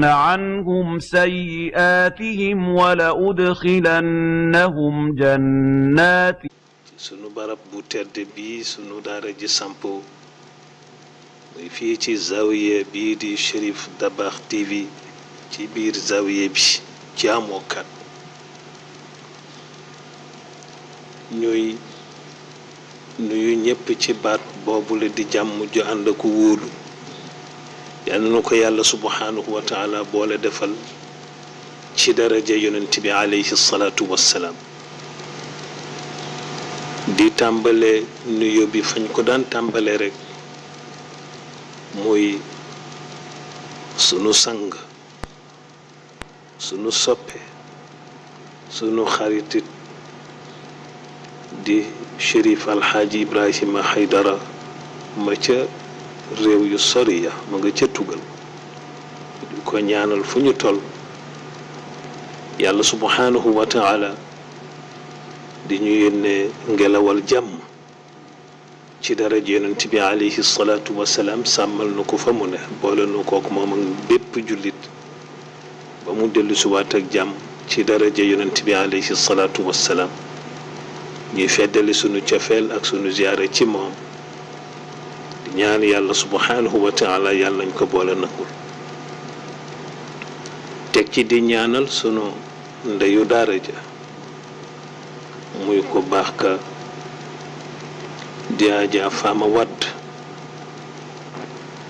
عنهم سيئاتهم ولأدخلنهم جنات sunu barab bu tedd bi sunu daara ji sampo muy fii ci zawiya bii di Cherif Dabakh TV ci biir zawiya bi jaamokat ñuy nuyu ñépp ci baat boobule di jàmm ju ànd ak wóolu yal na ko yàlla subhanahu wa taala boole defal ci daraja yonent bi alayhi salaatu wassalaam di tàmbale nuyo bi fañ ko daan tàmbale rek muy sunu sang sunu soppe sunu xaritit di Cherif Alxaaji Ibrahima Haydara ma ca réew yu sori ya ma nga ca tugal di ko ñaanal fu ñu toll yàlla subhanahu wa taala di ñu yónnee ngelawal jàmm ci daraja yonent bi alayhi salaatu wasalaam sàmmal nu ko fa mu ne boole nu kook moom ak bépp jullit ba mu dellu siwaat ak jàmm ci daraja yonent bi alayhi salaatu wasalaam ñuy feddali sunu cofeel ak sunu ziyaare ci moom di ñaan yàlla subhanahu wa taala yàlla nañ ko boole nangul teg ci di ñaanal sunu ndeyu daara ja muy ko baax ka di Ajaa Faama Wadd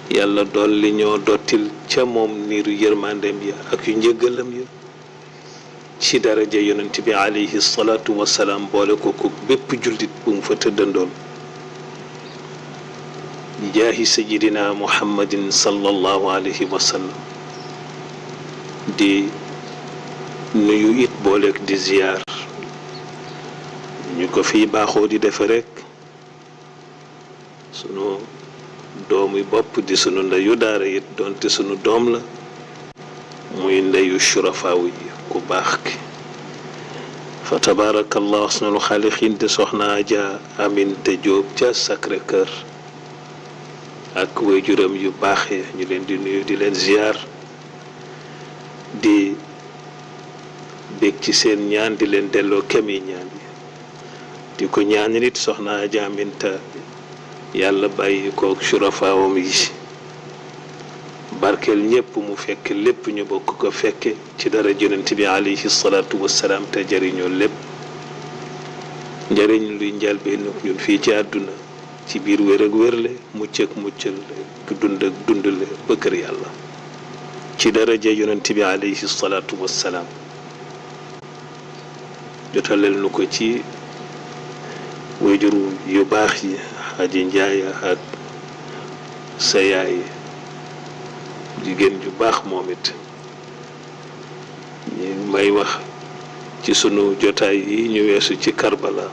yàlla dolli ñoo dottil ca moom niiru yërmandeem ya ak yu njëggalam ya ci daraja yonent bi alayhi salaatu wassalaam boole ko ko bépp jullit bu mu fa tëddandoon jaahi sayidina muhammadin sallallahu alayhi wa sallam di nuyu it booleeg di ziyaar ñu ko fii baaxoo di defe rekk sunu doomi bopp di sunu ndeyu daara it doonte sunu doom la muy ndeyu surafaaw yi ku baax ki fa tabaarakallah ahsanul xaaliqiin di soxna Aja Aminte Jóob ca Sacré-Cœur ak waajuram yu baaxee ñu leen di nuyu di leen ziyaar di bég ci seen ñaan di leen delloo kemi ñaan yi di ko ñaan nit soxna Aja Aminta yàlla bàyyi kook surafaawam yi barkeel ñépp mu fekk lépp ñu bokk ko fekke ci dara yonent bi alayhi salaatu wassalaam te jariñoo lépp njariñ luy njalbeen ñun fii ci àdduna ci biir wér ak wérle mucc ak muccal dund ak dundle ba kër yàlla ci daraja yonent bi alayhi salaatu wassalaam jotaleel nu ko ci wayjuru yu baax yi Aji Njaay ak sa yaay jigéen ju baax moom it ñi may wax ci sunu jotaay yi ñu weesu ci Karbala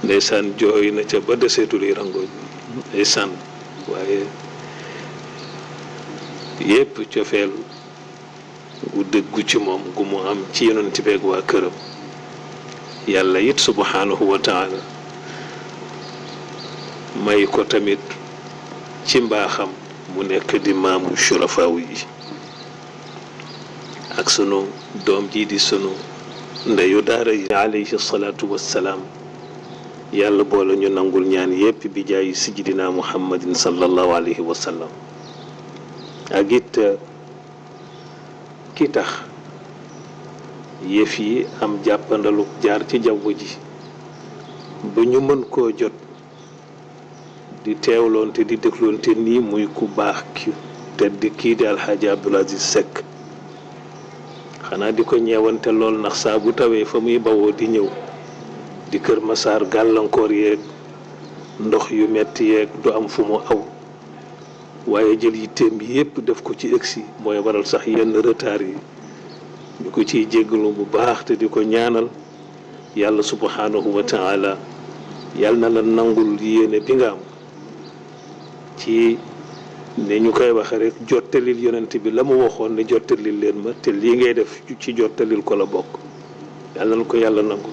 ndeysaan jooy na ca ba deseetuli rangoñ ndeysaan waaye yépp cofeel gu dëggu ci moom gu mu am ci yonent bi ak waa këram yàlla it subhanahu wa taala may ko tamit ci mbaaxam mu nekk di maamu surafaaw yi ak sunu doom ji di sunu ndeyu daara yi alayhi salaatu wassalaam yàlla boole ñu nangul ñaan yépp bi jaayi sidina muhammadin sallallahu alayhi wa sallam ak it ki tax yëf yi am jàppandalu jaar ci jaww ji ba ñu mën koo jot di teewloonte di dégloonte nii muy ku baax ki te di kii di alxaaji Abdul Aziz Seck xanaa di ko ñeewante lool ndax saa bu tawee fa muy bawoo di ñëw di Kër Masaar gàllankoor yeeg ndox yu metti yeeg du am fu mu aw waaye jël yitteem bi yépp def ko ci ëgsi mooy waral sax yenn retard yi ñu ko ciy jéggalu bu baax te di ko ñaanal yàlla subhanahu wa taala yàlla na la nangul yéene bi nga am ci ne ñu koy waxe rek jottalil yonent bi la mu waxoon ne jottalil leen ma te lii ngay def ci jottalil ko la bokk yàlla na ko yàlla nangul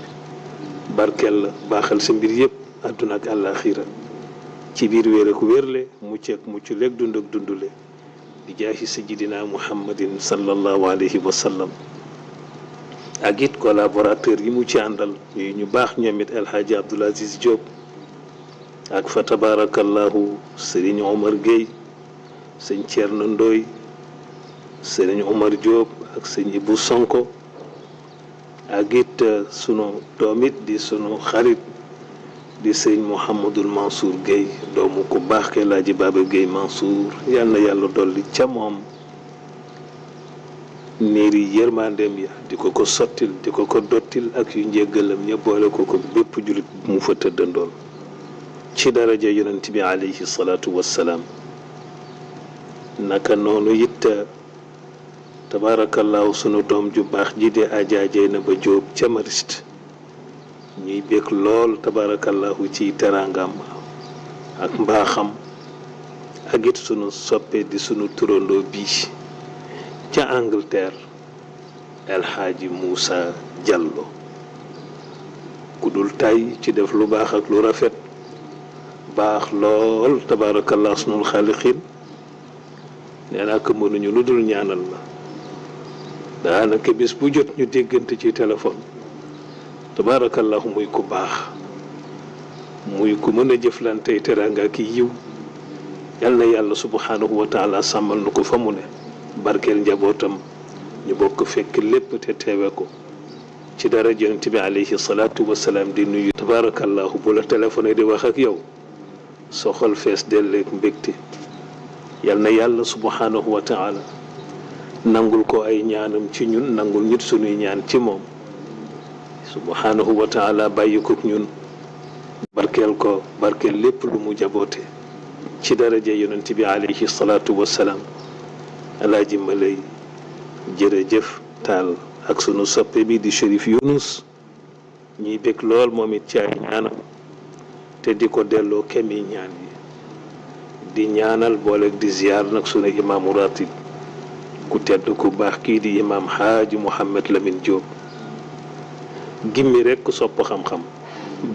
barkeel la baaxal sa mbir yépp àdduna ak àllaaxira ci biir wéer ak wérle mucc ak mucc leeg dund ak dundule di jaahi sayyidina muhammadin sallallahu alayhi wa sallam ak it collaborateur yi mu ci àndal yi ñu baax ñoom it El Hadji Abdoul Aziz Diop ak fa tabarakallahu Serigne Omar Gueye sëñ Thierno Ndoy Serigne Omar Diop ak sëñ Ibou Sonko ak it sunu doom it di sunu xarit di sëñ Mouhamadul Mansour Gueye doomu ku baax ke Laaji Baba Gueye Mansour yal na yàlla dolli ca moom niiri yërmandeem ya di ko ko sottil di ko ko dottil ak yu njéggalam ña boole ko ko bépp julit mu fa tëddandoon ci daraja yonent bi alayhi salaatu wassalaam naka noonu it tabaarakallaahu sunu doom ju baax ji de ajaajee na ba jóob ca Mariste ñuy bég lool tabaarakallaahu ci teraangam ak mbaaxam ak it sunu soppe di sunu turandoo bii ca Angleterre El Hadji Moussa Diallo ku dul tay ci def lu baax ak lu rafet baax lool tabaarakallah sunul xaalixiin nee naa ko mënuñu lu dul ñaanal la daanaka bis bu jot ñu déggante ci téléphone tabaarakallah muy ku baax muy ku mën a jëflantey teraanga ki yiw yal na yàlla subhanahu wa taala sàmmal nu ko fa mu ne barkeel njabootam ñu bokk fekk lépp te teewe ko ci dara yonent bi alayhi salaatu wasalaam di nuyu tabaarakallahu bu la téléphoné di wax ak yow soxol fees delleeg mbégte yal na yàlla subhanahu wa taala nangul ko ay ñaanam ci ñun nangul ñit sunuy ñaan ci moom subhanahu wa taala bàyyi ko ñun barkeel ko barkeel lépp lu mu jaboote ci daraja yonent bi alayhi salaatu wasalaam alaaji Malay jërëjëf taal ak sunu soppe bi di Chérif Younous ñuy bég lool moom it ci ay ñaanam te di ko delloo kemi ñaan yi di ñaanal booleeg di ziar nag sunu imaamu ratib ku tedd ku baax kii di imaam Haaji Mouhamed Lamine Diop gimmi rek ku sopp xam-xam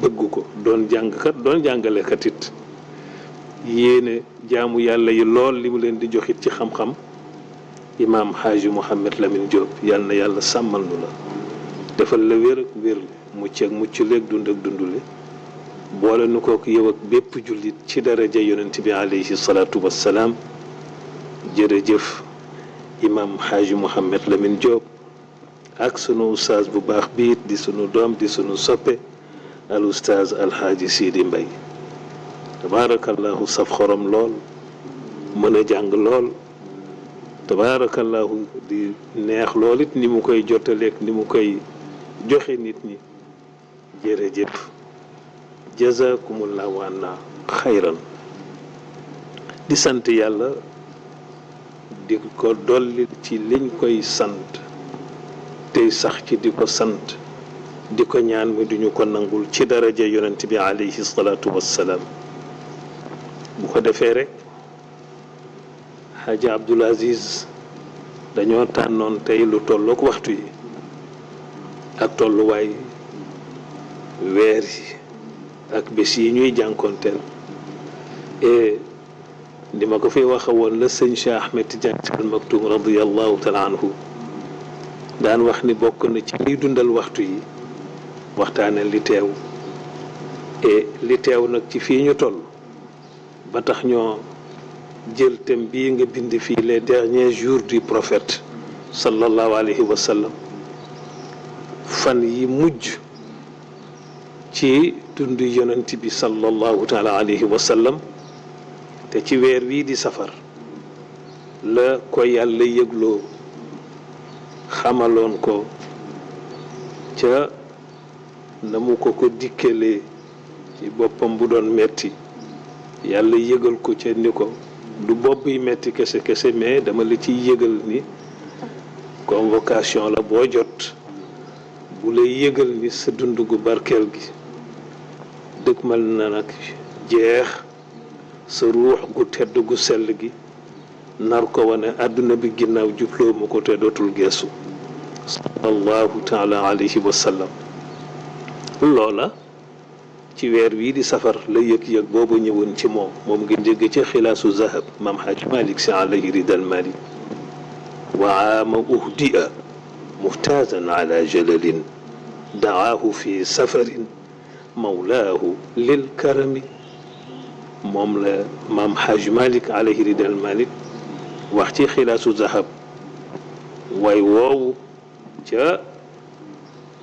bëgg ko doon jàngkat doon jàngalekat it yéene jaamu yàlla yi lool li mu leen di joxit ci xam-xam imaam Haaji Mouhamed Lamine Diop yal na yàlla sàmmal nu la defal la wér ak wérle mucc ak mucc leeg dund ak dundule boole nu kook yow ak bépp jullit ci daraja yonent bi alayhi salaatu wassalaam jërëjëf imaam Haaji Mouhamed Lamine Diop ak sunu ustaaz bu baax biit di sunu doom di sunu soppe al ustaaz alxaaji Sidi Mbay tabaarakallahu saf xorom lool mën a jàng lool tabaarakallahu di neex lool it ni mu koy jottaleeg ni mu koy joxe nit ñi jërëjëf jazakumullahu anna xayran di sant yàlla di ko dolli ci liñ koy sant tey sax ci di ko sant di ko ñaan mi duñu ko nangul ci daraja yonent bi alayhi salaatu wassalaam bu ko defee rek Hadji Abdoul Aziz dañoo tànnoon tey lu tollook waxtu yi ak tolluwaay weer yi ak bés yi ñuy jànkoonteel et di ma ko fi waxa woon la sëñ Cheikh Ahmed Tidiane Al Maktoum radiyallahu taala anhu daan wax ni bokk na ci liy dundal waxtu yi waxtaane li teew et li teew nag ci fii ñu toll ba tax ñoo jël thème bii nga bind fii les derniers jours du prophète sallallahu alayhi wa sallam fan yi mujj ci dund yonent bi sallallahu taala alayhi wa sallam te ci weer wii di safar la ko yàlla yëgloo xamaloon ko ca na mu ko dikkalee ci boppam bu doon metti yàlla yëgal ko ca ni ko du bopp yi metti kese kese mais dama la ciy yëgal ni convocation la boo jot bu lay yëgal ni sa dund gu barkeel gi dëgmal na nag jeex sa ruux gu tedd gu sell gi nar ko wane àdduna bi ginnaaw jubloo mu ko te dootul geesu sallallahu taala alayhi wa sallam loola ci weer wii di safar la yëg-yëg boobu ñëwoon ci moom ngeen dégg ci xilaasu zahab maam Haaj Malik Si alayhi ridal malik wa aama uhdia muhtazan ala jalalin daahu fi safarin mawlaahu lil karami moom la maam Haaj Malik alayhi ridal malik wax ci xilaasu zahab way woowu ca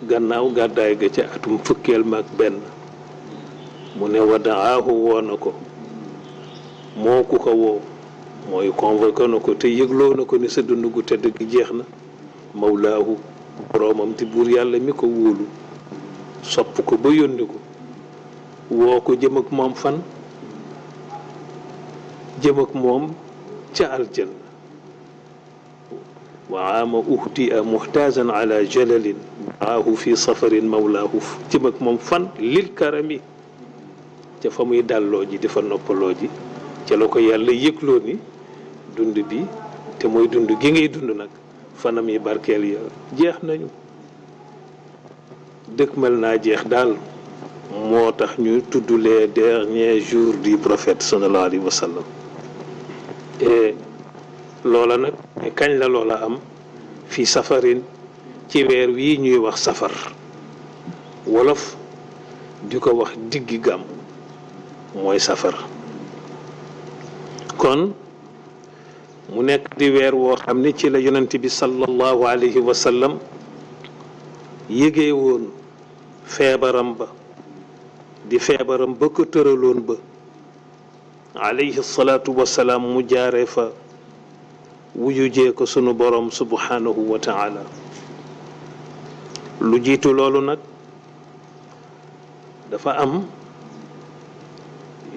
gannaaw gàddaay ga ca atum fukkeel maag benn mu ne wa daahu woo na ko moo ku ko woo mooy convoqué na ko te yëgloo na ko ni sa dund gu tedd gi jeex na mawlaahu boroomam ti buur yàlla mi ko wóolu sopp ko ba yónni ko woo ko jëm ak moom fan jëm ak moom ca aljanna wa aama uhdia muhtazan ala jalalin daahu fi safarin mawlaahu jëm ak moom fan lil karami ca fa muy dàlloo ji di fa noppaloo ji ca la ko yàlla yëgloo ni dund bi te mooy dund gi ngay dund nag fanam yi barkeel ya jeex nañu dëkkmal naa jeex daal moo tax ñu tudd les derniers jours du prophète sallallahu alayhi wa sallam et loola nag kañ la loola am fi safarin ci weer wii ñuy wax safar wolof di ko wax diggi gàmm mooy safar kon mu nekk di weer woo xam ne ci la yonent bi sallallahu alayhi wa sallam yëgee woon feebaram ba di feebaram ba ko tëraloon ba alayhi salaatu wasalaam mu jaaree fa wuyu jee ko sunu borom subhanahu wa taala lu jiitu loolu nag dafa am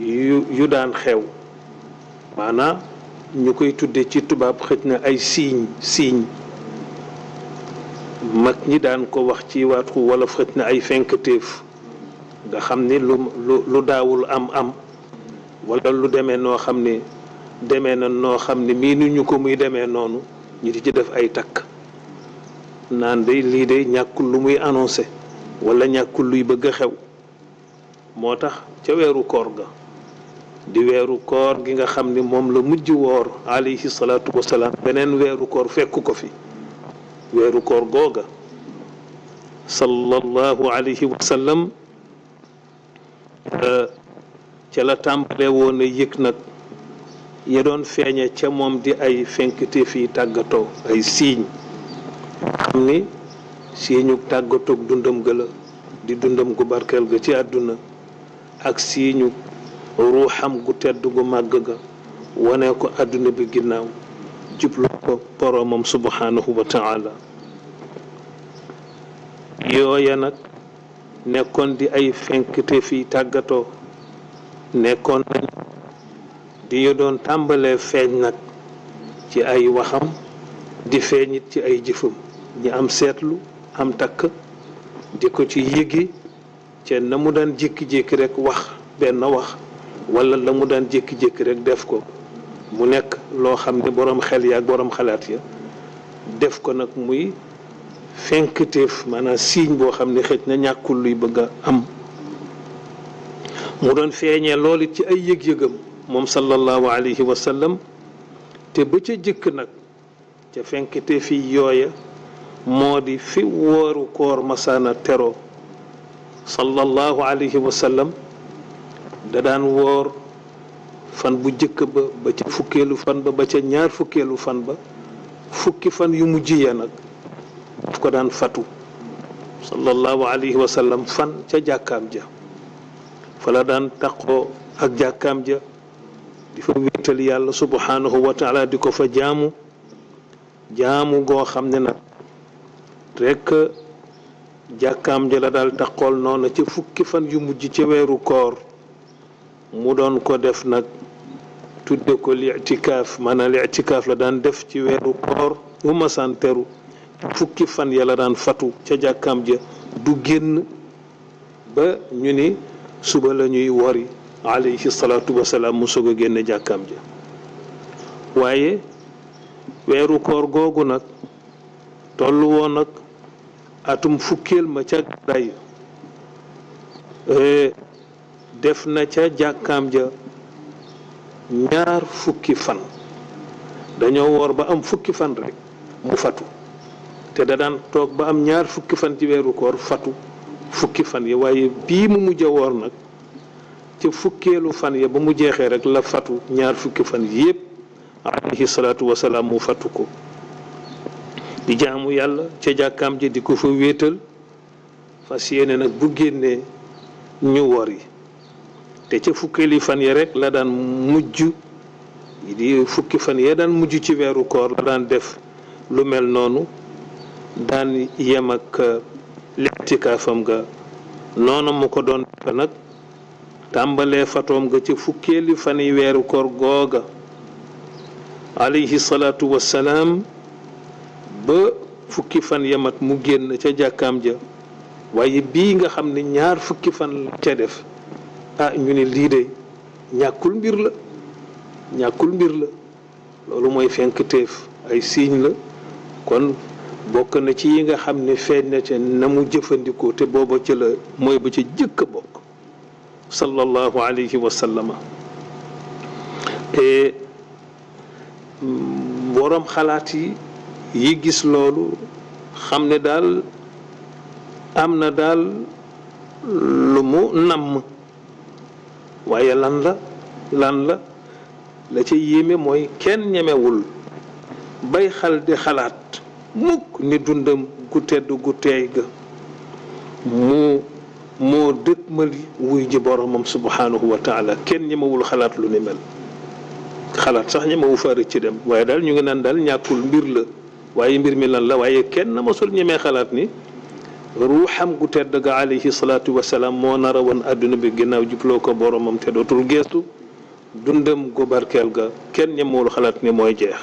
yu daan xew maanaam ñu koy tudde ci tubaab xëj na ay signe mag ñi daan ko wax ci waatu wala xëj na ay fenkateef nga xam ni lu daawul am wala lu demee noo xam ne demee na noo xam ne mii nu ñu ko muy demee noonu ñu di ci def ay takk naan day lii day ñàkkul lu muy annoncé wala ñàkkul luy bëgg a xew moo tax ca weeru koor ga di weeru koor gi nga xam ni moom la mujj woor alayhi salaatu wasalaam beneen weeru koor fekk ko fi weeru koor googa sallallahu alayhi wa sallam ca la tàmbalee woon a yëg nag ya doon feeñe ca moom di ay fenkte fii tàggatoo ay siiñ xam ni siiñu tàggatoog dundam ga la di dundam gu barkeel ga ci àdduna ak siiñu ruuxam gu tedd gu màgg ga wane ko àdduna bi ginnaaw jublu ko boroomam subhanahu wa taala yooya nag nekkoon di ay fenkte fii tàggatoo nekkoon nañ di ñu doon tàmbalee feeñ nag ci ay waxam di feeñit ci ay jëfam ñi am seetlu am takk di ko ci yëgi ca na mu daan jékki-jékki rek wax benn wax wala la mu daan jékki-jékki rek def ko mu nekk loo xam ne boroom xel ya ak boroom xalaat ya def ko nag muy fenkteef maanaam signe boo xam ne xëj na ñàkkul luy bëgg a am mu doon feeñee loolu it ci ay yëg-yëgam moom sallallahu alayhi wa sallam te ba ca jëkk nag ca fenkteef yi yooya moo di fi wooru koor masaana tero sallallahu alayhi wa sallam da daan woor fan bu jëkk ba ca fukkeelu fan ba ca ñaar fukkeelu fan ba fukki fan yu mujj ya nag daf ko daan fatu sallallahu alayhi wa sallam fan ca jàkkaam ja fa la daan taqoo ak jàkkaam ja di fa wéetal yàlla subhanahu wa taala di ko fa jaamu goo xam ne nag rekk jàkkaam ja la daal taqool noonu ca fukki fan yu mujj ca weeru koor mu doon ko def nag tudde ko li'tikaaf maanaam li'tikaaf la daan def ci weeru koor mu masaan teru fukki fan ya la daan fatu ca jàkkaam ja du génn ba ñu ni suba la ñuy wori alayhi salaatu wasalaam mu soog a génne jàkkaam ja waaye weeru koor googu nag tollu woon nag atum fukkeel ma ca gàddaay def na ca jàkkaam ja ñaar fukki fan. dañoo woor ba am fukki fan rek mu fatu te da daan toog ba am ñaar fukki fan ci weeru koor fatu fukki fan yi waaye bii mu mujj a woor nag ci fukkeelu fan ya ba mu jeexee rek la fatu ñaar fukki fan yépp alayhi salaatu wasalaam mu fatu ko di jaamu yàlla ca jàkkaam ji di ko fa wéetal fas yéene nag bu génnee ñu wori te ca fukkeeli fan ya rek la daan mujj di fukki fan ya daan mujj ci weeru koor la daan def lu mel noonu daan yem ak litikaafam ga noonu mu ko doon defe nag tàmbalee fatoom ga ci fukkeeli fan yi weeru koor googa alayhi salaatu wassalaam ba fukki fan yamat mu génn ca jàkkaam ja waaye bii nga xam ne ñaar fukki fan la ca def ñu ne lii de ñàkkul mbir la loolu mooy fenk téef ay signe la kon bokk na ci yi nga xam ne feeñ na ca na mu jëfandikoo te booba ca la mooy ba ca jëkk a bokk sallallahu alayhi wa sallama te borom xalaat yi gis loolu xam ne daal am na daal lu mu namm waaye lan la ca yéeme mooy kenn ñemewul bay xal di xalaat mukk ni dundam gu tedd gu teey ga moo dëkkmali wuy ji boromam subhanahu wa taala kenn ñemewul xalaat lu ni mel xalaat sax ñemewu fa rëcc ci dem waaye daal ñu ngi naan daal ñàkkul mbir la waaye mbir mi lan la waaye kenn mosul ñemee xalaat ni ruuxam gu tedd ga alayhi salaatu wasalaam moo nar a woon àdduna bi ginnaaw jubloo ko boromam te dootul geestu dundam gu barkeel ga kenn ñemewul xalaat ni mooy jeex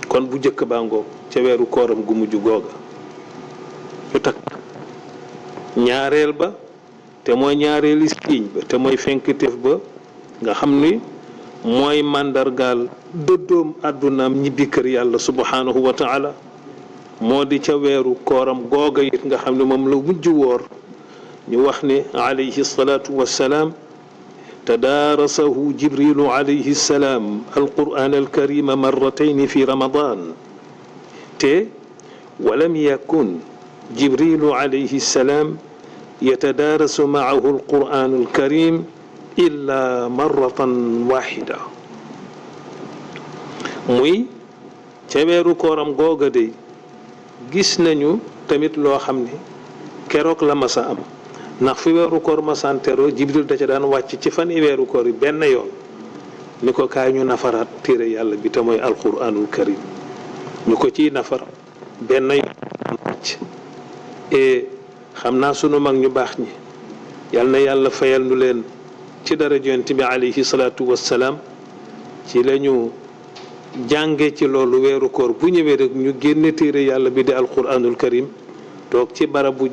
kon bu jëkk baa ngoog ca weeru kooram gu mujj googa ñu takk ñaareel ba te mooy ñaareeli siiñ ba te mooy fenkitéef ba nga xam ni mooy màndargaal dëddoom àddunaam ñibbi kër yàlla subhanahu wa taala moo di ca weeru kooram googa it nga xam ne moom la mujj woor ñu wax ne alayhi salaatu wassalaam tadaarasahu jibrilu alayhi salaam alquran alkarima marratayni fi ramadan te walam yakun jibrilu alayhi salaam yatadaarasu maahu alquran alkarim illa marratan waxida muy ca weeru kooram googa de gis nañu tamit loo xam ne keroog la masa am ndax fi weeru koor masantero jibril da ca daan wàcc ci fan i weeru koor yi benn yoon ni ko kaay ñu nafaraat téere yàlla bi te mooy alquranul karim ñu ko ciy nafar benn yoon wàcc xam naa sunu mag ñu baax ñi yal na yàlla fayal nu leen ci dara yonent bi alayhi salaatu wassalaam ci lañu jànge ci loolu weeru koor bu ñëwee rek ñu génne téere yàlla bi di alquranul karim toog ci barabu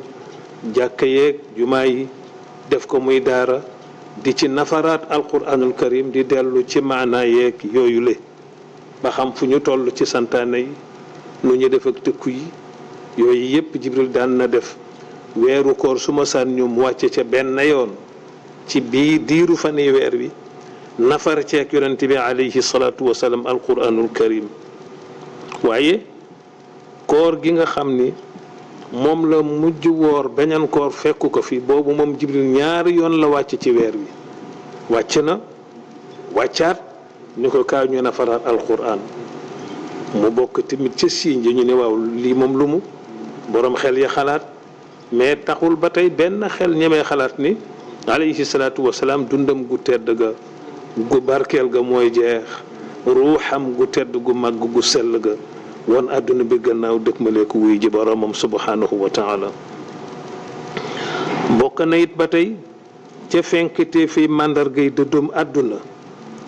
jàkka yeeg jumaa yi def ko muy daara di ci nafaraat alquranul karim di dellu ci maanaa yeeg yooyu le ba xam fu ñu toll ci santaane yi nu ñu def ak tëkku yi yooyu yépp jibril daan na def weeru koor su ma saan ñu wàcce ca benn yoon ci bii diiru fani weer wi nafar ceek yonent bi alayhi salaatu wasalaam alquranul karim waaye koor gi nga xam ni moom la mujj woor beñan koor fekku ko fi boobu moom jibril ñaari yoon la wàcc ci weer wi wàcc na wàccaat ni ko kaay ñu nafaraat alquran mu bokk tamit ca siiñ ja ñu ne waaw lii moom lu mu boroom xel ya xalaat mais taxul ba tey benn xel ñemee xalaat ni alayhi salaatu wasalaam dundam gu tedd ga gu barkeel ga mooy jeex ruuxam gu tedd gu màgg gu sell ga won àdduna bi gannaaw dëkkmale ko wuy ji boromam subhanahu wa taala bokk na it ba tey ca fenkte fi màndargay dëddum àdduna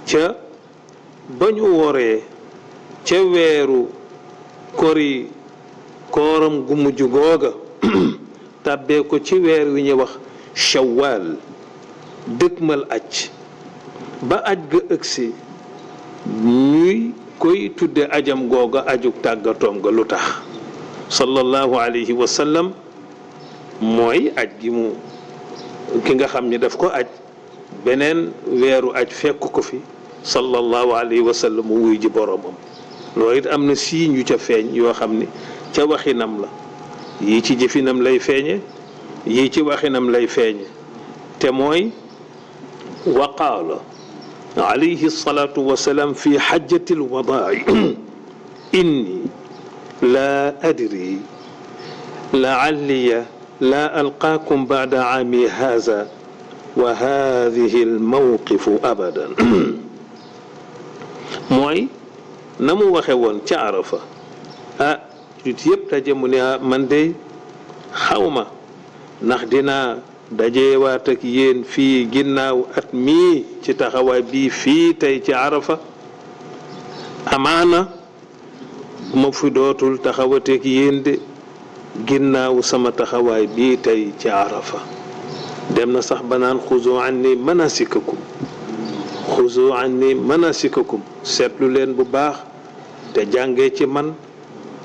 ca ba ñu woree ca weeru kori kooram gu mujj googa tàbbee ko ci weer wi ñuy wax shawwal dëkkmal aj ba aj ga ëgsi ñuy koy tudde ajam googa ajug tàggatoom ga lu tax sallallahu alayhi wa sallam mooy aj gi mu ki nga xam ni daf ko aj beneen weeru aj fekk ko fi sallallahu alayhi wa sallam mu wuy ji boromam. loolu it am na siiñ yu ca feeñ yoo xam ni ca waxinam la, yii ci jëfinam lay feeñe, yii ci waxinam lay feeñe. te mooy wa qaala alayhi salaatu wasalaam fi xajjati alwadaa'i inni laa adri la'alliya laa alqaakum ba'da aami haaza wa haadihi almawqifu abadan. mooy na mu waxe woon ca Arafa, julit yëpp daje mu ne man de xawma ndax dinaa dajewaat ak yéen fii ginnaaw at mii ci taxawaay bii fii tey ci Arafa. amaana ma fi dootul taxawateeg yéen de ginnaaw sama taxawaay bii tey ci Arafa. dem na sax ba naan xuzu anni manasikakum, xuzu anni manasikakum, seetlu leen bu baax te jàngee ci man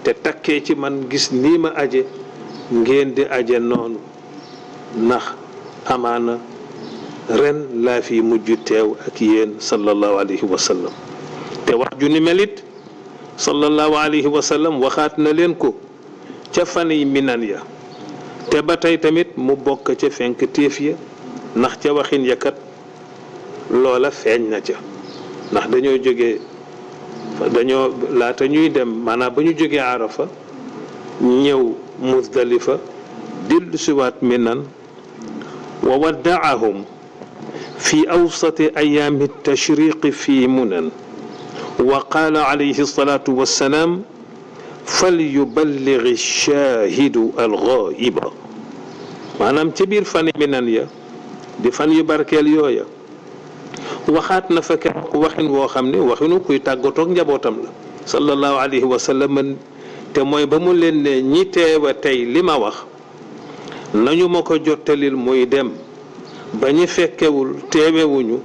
te takkee ci man, gis nii ma aje ngeen di aje noonu, ndax amaana ren laa fi mujj teew ak yéen sallallahu alayhi wa sallam. te wax ju ni melit sallallahu alayhi wa sallam waxaat na leen ko ca fan yi minan ya, te ba tey tamit mu bokk ca fenk téef ya, ndax ca waxin yakat loola feeñ na ca. ndax dañoo laata ñuy dem, maanaam ba ñu jógee Arafa ñëw Muzdalifa dellu siwaat Minan, wa waddaahum fi awsati ayaami tashriqi fi Munan, wa qaala alayhi salaatu wassalaam falyuballigh ash-shaahidu al-ghaa'iba. maanaam ci biir fan Minan ya di fan yu barkeel yooya waxaat na fa keroog waxin woo xam ne waxinu kuy tàggatoog njabootam la sallallahu alayhi wa sallam. te mooy ba mu leen ne ñi teewa tey li ma wax nañu ma ko jottalil muy dem, ba ñu fekkewul teewewuñu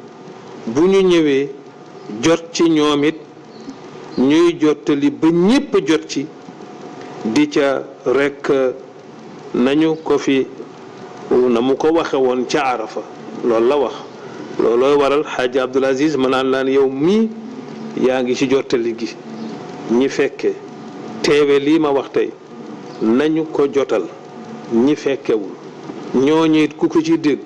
bu ñu ñëwee jot ci ñoom it ñuy jottali ba ñépp jot ci, di ca rekk nañu ko fi na mu ko waxe woon ca Arafa. loolu la wax. loolooy waral xaaji Abdul Aziz ma naan laan yow mii yaa ngi ci jottali gi, ñi fekke teewe lii ma wax tey nañu ko jotal ñi fekkewul. ñooñu it ku ko ci dégg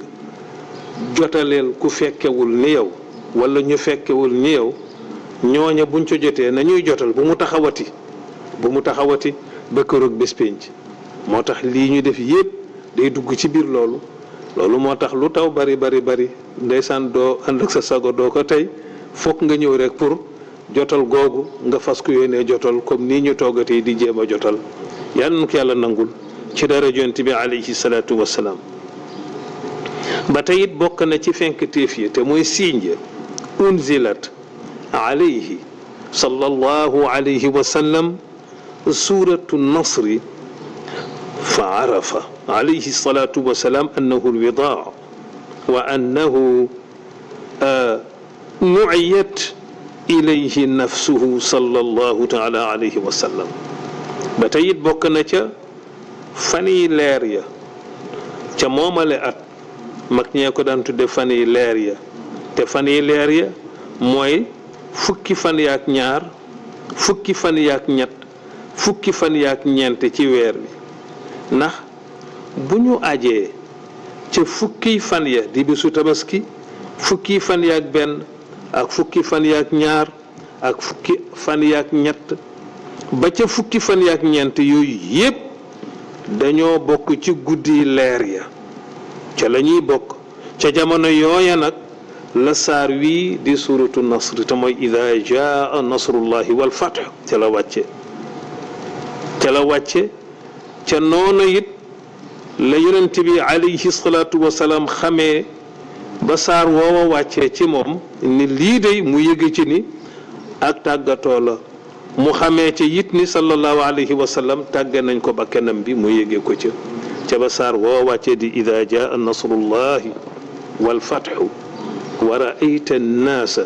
jotaleel ku fekkewul ni yow wala ñu fekkewul ni yow. ñooña buñ ko jotee nañuy jotal bu mu taxawati ba këroog bés pénc. moo tax lii ñu def yépp day dugg ci biir loolu moo tax lu taw bari ndeysaan doo ànd ak sa sago doo ko tey, fokk nga ñëw rek pour jotal googu nga fas ko yéenee jotal comme nii ñu toogatee di jéem a jotal. yal na ko yàlla nangul ci dara Yonent bi alayhi salaatu wassalaam. ba tey it bokk na ci fenk téef yi te mooy siiñ ya unzilat alayhi sallallahu alayhi wa sallam suuratu nasri fa arafa alayhi salaatu wassalaam annahu alwidaa wa annahu nu'iyat ilayhi nafsuhu sallallahu taala alayhi wa sallam. ba tey it bokk na ca fan yi leer ya ca moomale at mag ñee ko daan tudde fan yi leer ya. te fan yi leer ya mooy fukki fan yaak ñaar, fukki fan yaak ñett, fukki fan yaak ñeent ci weer wi. ndax bu ñu ajee ca fukki fan ya di bisu tabaski, fukki fan yaak benn ak fukki fan yaak ñaar ak fukki fan yaak ñett ba ca fukki fan yaak ñeent, yooyu yépp dañoo bokk ci guddi leer ya, ca la ñuy bokk. ca jamono yooya nag la saar wii di suratu nasr te mooy ida jaa nasrullahi wal fath ca la wàcce ca noona it la yonent bi alayhi salaatu wasalaam xamee ba saar woowa wàccee ci moom ni lii day mu yëge ci ni ak tàggatoo la. mu xamee ca it ni sallallahu alayhi wa sallam tàgge nañ ko ba kanam bi mu yëge ko ca ba saar woowa wàccee di ida jaa nasrullahi wal fathu wa ra'ayta annaasa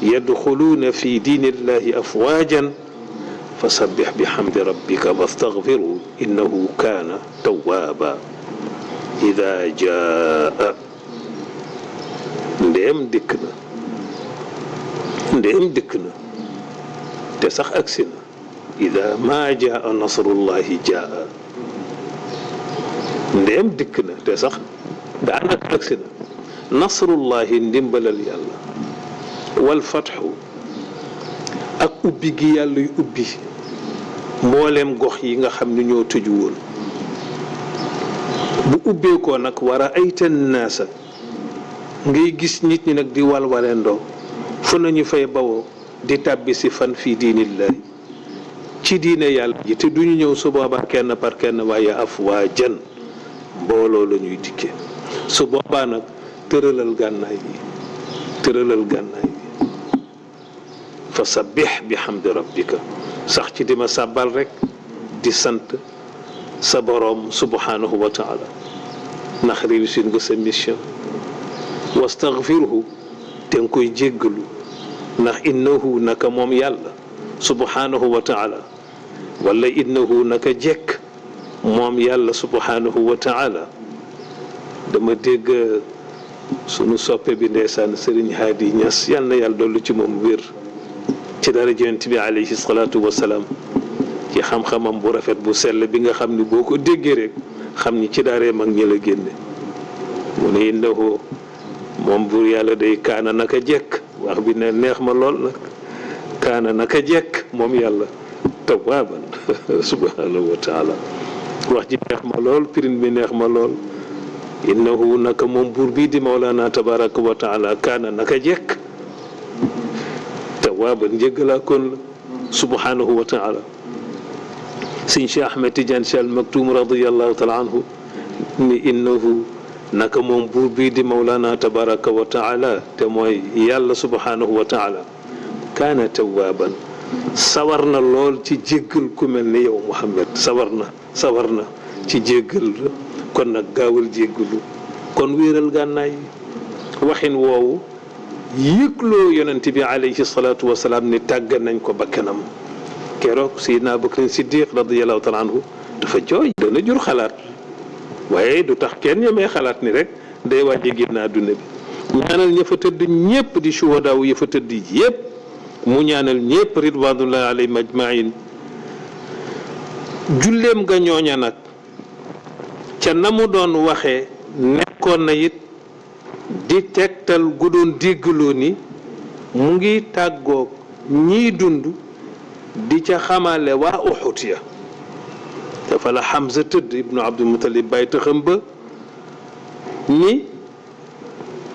yadxuluuna fi diinillahi afwaajan fasabbih bihamdi rabbika wastaghfirhu innahu kaana tawwaaba. ida jaa ndéem dikk na te sax agsi na ida maa jaa nasrullahi jaa ndéem dikk na te sax daanaka agsi na nasrullahi ndimbalal yàlla wal fatxu ak ubbi gi yàlla yu ubbi mbooleem gox yi nga xam ni ñoo tëju woon bu ubbeekoo nag war a ayta naasa ngay gis nit ñi nag di walwaleendoo fu nañu fay bawoo di tàbbi si fan fii diinillahi ci diine yàlla ji te duñu ñëw su boobaa kenn par kenn waaye afwaajan mbooloo la ñuy dikke su boobaa nag tëralal gànnaay yi fa sabbih bi hamdi rabbika sax ci di ma sàbbal rek di sant sa boroom subhanahu wa taala ndax réussir nga sa mission wastaghfirhu te nga koy jéggalu ndax innahu naka moom yàlla subhanahu wa taala wala innahu naka jekk moom yàlla subhanahu wa taala dama dégg sunu soppe bi ndeysaan Sëriñ Haadi Ñas yal na yàlla dollu ci moom wér ci dara Yonent bi alayhi salaatu wasalaam ci xam-xamam bu rafet bu sell bi nga xam ni boo ko déggee rek xam ni ci daaree mag ñi la génne mu ne innahu moom buur yàlla day kaana naka jekk wax bi ne neex ma lool nag kaana naka jekk moom yàlla tawaaban subhanahu wa taala wax ji neex ma lool pirin bi neex ma lool innahu naka moom buur bii di mawlaana tabaraka wa taala kaana naka jekk tawaaban njëggalaa kon la subhanahu wa taala sëñ Cheikh Ahmed Tidiane Sy Al Maktoum radiyallahu taala anhu ni innahu naka moom buur bii di mawlaana tabaraka wa taala te mooy yàlla subhanahu wa taala kaana tawaaban sawar na lool ci jéggal ku mel ni yow Muhammad sawar na ci jéggal kon nag gaawal jéggalu kon wéeral gànnaay waxin woowu yëgloo yonent bi alayhi salaatu wasalaam ni tàgg nañ ko bakkanam keroog Seydina Bakrin Siddiq radiyallahu taala anhu dafa jooy dana jur xalaat waaye du tax kenn ñemee xalaat ni rek day wàjje génn àdduna bi ñaanal ña fa tëdd ñépp di shuhadaaw ya fa tëdd yépp mu ñaanal ñépp ridwanullahi alayhim ajmain julleem nga ñooña nag ca na mu doon waxee nekkoon na it di tegtal gu doon déggloo ni mu ngi tàggoog ñiy dund di ca xamale waa Uxud ya dafa la Hamza tëdd ibnu Abdul Muttalib bàyyi taxam ba ni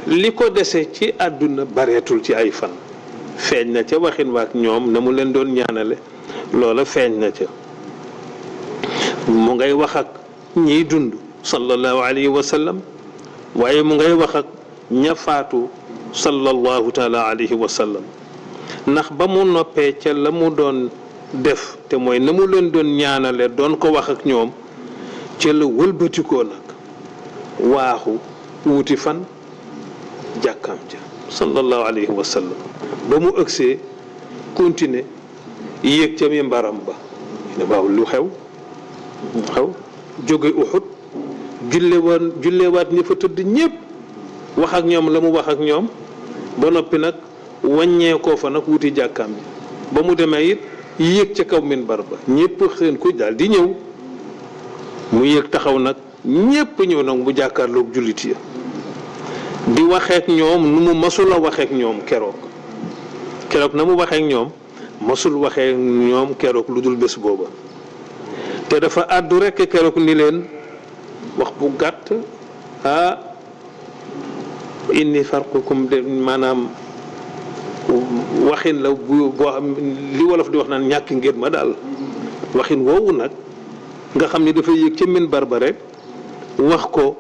li ko dese ci àdduna bareetul ci ay fan feeñ na ca waxin waak ñoom na mu leen doon ñaanale loola feeñ na ca mu ngay wax ak ñiy dund sallallahu alayhi wa sallam waaye mu ngay wax ak ña faatu sallallahu taala alayhi wa sallam ndax ba mu noppee ca la mu doon def te mooy na mu leen doon ñaanale doon ko wax ak ñoom ca la wëlbatikoo nag waaxu wuti fan jàkkaam ja sallallahu alayhi wa sallam ba mu ëgsee continuer yéeg ca mi mbaram ba ne waaw lu xew jóge Uhud jullewaat ñi fa tëdd ñépp wax ak ñoom la mu wax ak ñoom ba noppi nag wàññeekoo fa nag wuti jàkkaam ji ba mu demee it yéeg ca kaw minbar ba ñépp seen ko daal di ñëw mu yéeg taxaw nag ñépp ñëw nag mu jàkkaarloog jullit ya di waxeek ñoom nu mu masul a waxeek ñoom keroog na mu waxeek ñoom masul waxeek ñoom keroog lu dul bés booba te dafa àddu rekk keroog ni leen wax bu gàtt inni farqukum de maanaam waxin la boo xam li wolof di wax naan ñàkk ngeen ma daal waxin woowu nag nga xam ni dafa yéeg ca minbar ba rek wax ko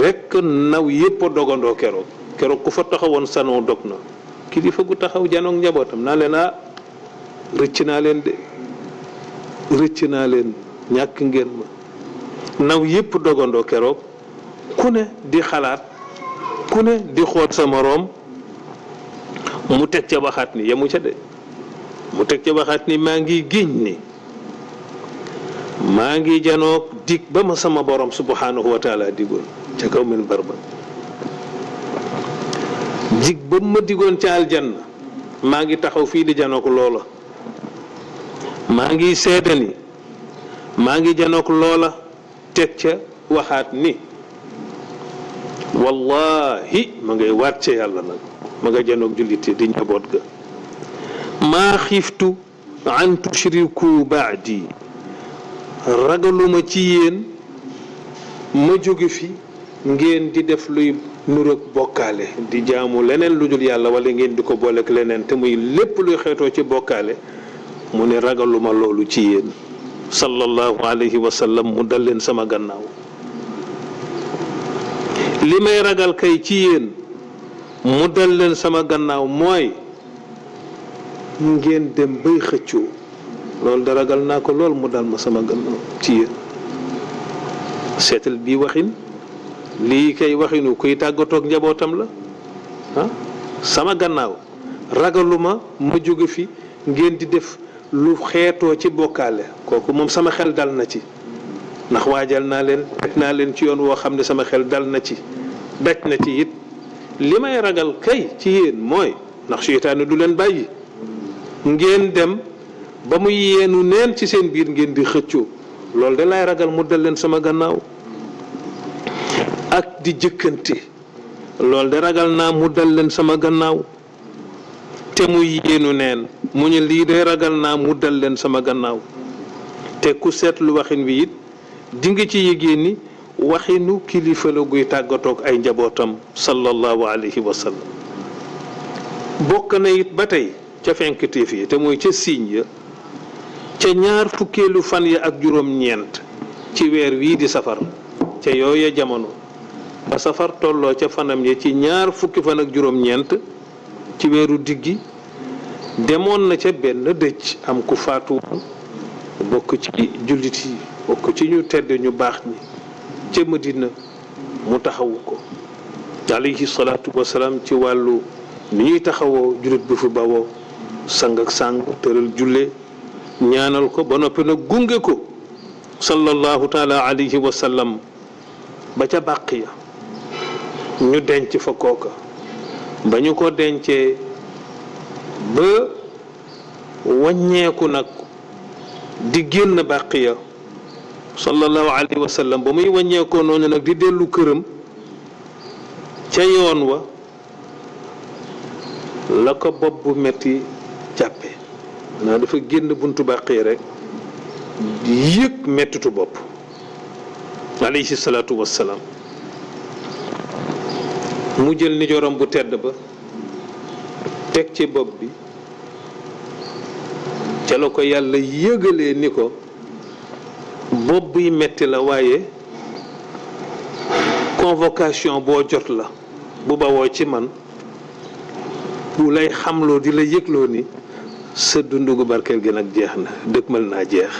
rek naw yépp a dogandoo keroog ku fa taxawoon sanoo dog na kilifa gu taxaw janoog njabootam naa leen rëcc naa leen ñàkk ngeen ma naw yépp dogandoo keroog ku ne di xalaat ku ne di xoot sa moroom mu teg ca waxaat ni yemu ca de mu teg ca waxaat ni maa ngi géñ ni maa ngi janoog dig ba ma sama borom subhanahu wa taala digoon ca kaw minbar ba dig ba ma digoon ca aljanna maa ngi taxaw fii di janook loola maa ngi seede ni maa ngi janook loola teg ca waxaat ni wallahi ma ngay waat ca yàlla nag ma nga janook jullite di njaboot ga maa xiftu an tushriku baadi ragaluma ci yéen ma jóge fi ngeen di def luy nurug bokkaale di jaamu leneen lu dul yàlla wala ngeen di ko booleek leneen te muy lépp luy xeetoo ci bokkaale mu ne ragaluma loolu ci yéen sallallahu alayhi wa sallam mu dal leen sama gannaaw li may ragal kay ci yéen mu dal leen sama gannaaw mooy ngeen dem bay xëccoo loolu da ragal naa ko lool mu dal ma sama gannaaw ci yéen seetal bii waxin lii kay waxinu kuy tàggatoog njabootam la sama gannaaw ragaluma ma jóge fi ngeen di def lu xeetoo ci bokkaale kooku moom sama xel dal na ci ndax waajal naa leen teg naa leen ci yoon woo xam ne sama xel dal na ci daj na ci it li may ragal kay ci yéen mooy ndax seytaane du leen bàyyi ngeen dem ba mu yeenu neen ci seen biir ngeen di xëccoo loolu de lay ragal mu dal leen sama gannaaw ak di jëkkante loolu de ragal naa mu dal leen sama gannaaw te mu yéenu neen mu ñu lii de ragal naa mu dal leen sama gannaaw te ku seetlu waxin wi it di nga ci yëgee ni waxinu kilifa la guy tàggatoog ay njabootam sallallahu alayhi wa sallam bokk na it ba tey ca fenkatéef yi te mooy ca siiñ ya ca ñaar fukkeelu fan ya ak juróom-ñeent ci weer wii di safar ca yooya jamono ba safar tolloo ca fanam ya ci ñaar fukki fan ak juróom-ñeent ci weeru diggi demoon na ca benn dëj am ku faatu bokk ci jullit yi bokk ci ñu tedd ñu baax ñi ca Madina mu taxawu ko alayhi salaatu wasalaam ci wàllu ni ñuy taxawoo jullit bu fi bawoo sang ak sang tëral julle ñaanal ko ba noppi nag gunge ko sallallahu taala alayhi wa sallam ba ca bàq ya ñu denc fa kooka ba ñu ko dencee ba wàññeeku nag di génn bàq ya sallallahu alayhi wa sallam ba muy wàññeekoo noonu nag di dellu këram ca yoon wa la ko bopp bu metti jàppe naa dafa génn buntu bàq yi rek yëg mettitu bopp alayhi salaatu wassalaam mu jël nijooram bu tedd ba teg ci bopp bi ca la ko yàlla yëgalee ni ko bopp buy metti la waaye convocation boo jot la bu bawoo ci man bu lay xamloo di la yëgloo ni sa dundu gu barkeel gi nag jeex na dëkkmal naa jeex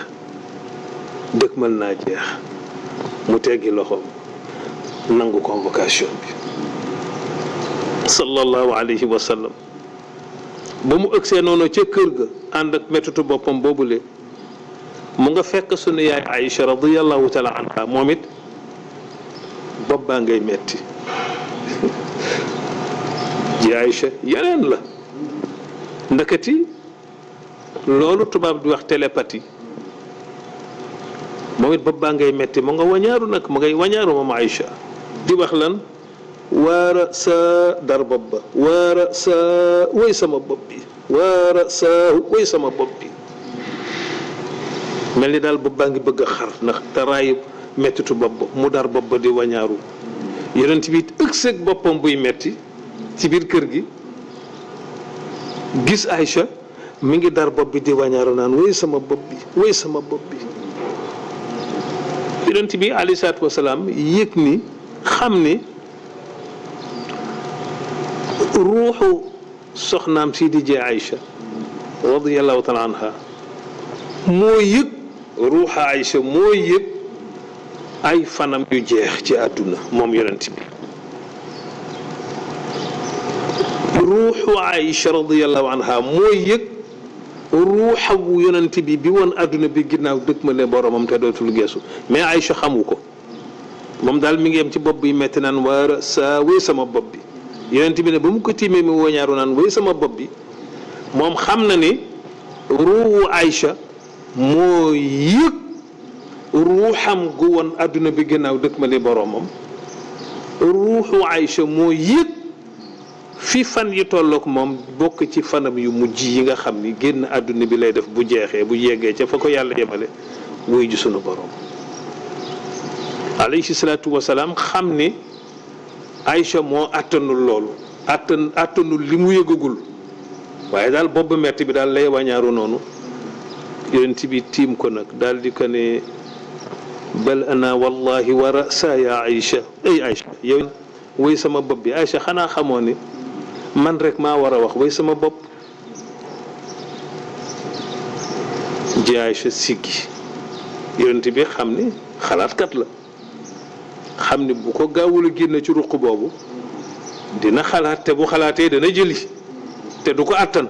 mu teggi loxoom nangu convocation bi sallallahu alayhi wa sallam ba mu ëgsee noonu ca kër ga ànd ak mettitu boppam boobule mu nga fekk sunu yaay Aïcha radiyallahu taala anha moom it bopp baa ngay metti ji Aïcha yeneen la ndakati loolu tubaab di wax télépathie moom it bopp baa ngay metti mu nga wañaaru nag mu ngay wañaaru moom Aïcha di wax lan waara sa dar bopp ba waara sa woy sama bopp bi waara sa woy sama bopp bi mel ni daal bopp baa ngi bëgg a xar ndax taraayu mettitu bopp ba mu dar bopp ba di wañaaru yonent bi ëgseeg boppam buy metti ci biir kër gi gis Aïcha mi ngi dar bopp bi di wañaaru naan woy sama bopp bi woy sama bopp bi yonent bi alayhi salaatu wasalaam yëg ni xam ni ruuxu soxnaam si di jee Aïcha radiyallahu taala anha moo yëg ruuxa Aïcha moo yëg ay fanam yu jeex ci àdduna moom yonent bi ruuxu Aïcha radiyallahu anha moo yëg ruuxa bu yonent bi woon àdduna bi ginnaaw dëkk ma ne boromam te dootul geesu mais Aïcha xamu ko moom daal mi ngi yem ci bopp bi metti naan war saa wéy sama bopp bi yonent bi ne ba mu ko tiimee mi woñaaru naan way sama bopp bi moom xam na ni ruuwu Aïcha moo yëg ruuxam gu woon adduna bi gannaaw dëkk ma li boroomam ruuxu Aïcha moo yëg fi fan yi tollook moom bokk ci fanam yu mujj yi nga xam ni génn àdduna bi lay def bu jeexee bu yeggee ca fa ko yàlla yemale wuy ji sunu borom alayhi salaatu wasalaam xam ni Aïcha moo àttanul loolu àttanul li mu yëgagul waaye daal boobu metti bi daal lay wañaaru noonu yonent bi tiim ko nag daal di ko ne bal ana wallahi wa rasa ya Aïcha ay Aïcha yow woy sama bopp bi Aïcha xanaa xamoo ni man rek maa war a wax woy sama bopp ji Aïcha siggi yonent bi xam ni xalaatkat la xam ni bu ko gaawul a génn ci ruq boobu dina xalaat te bu xalaatee dana jëli te du ko àttan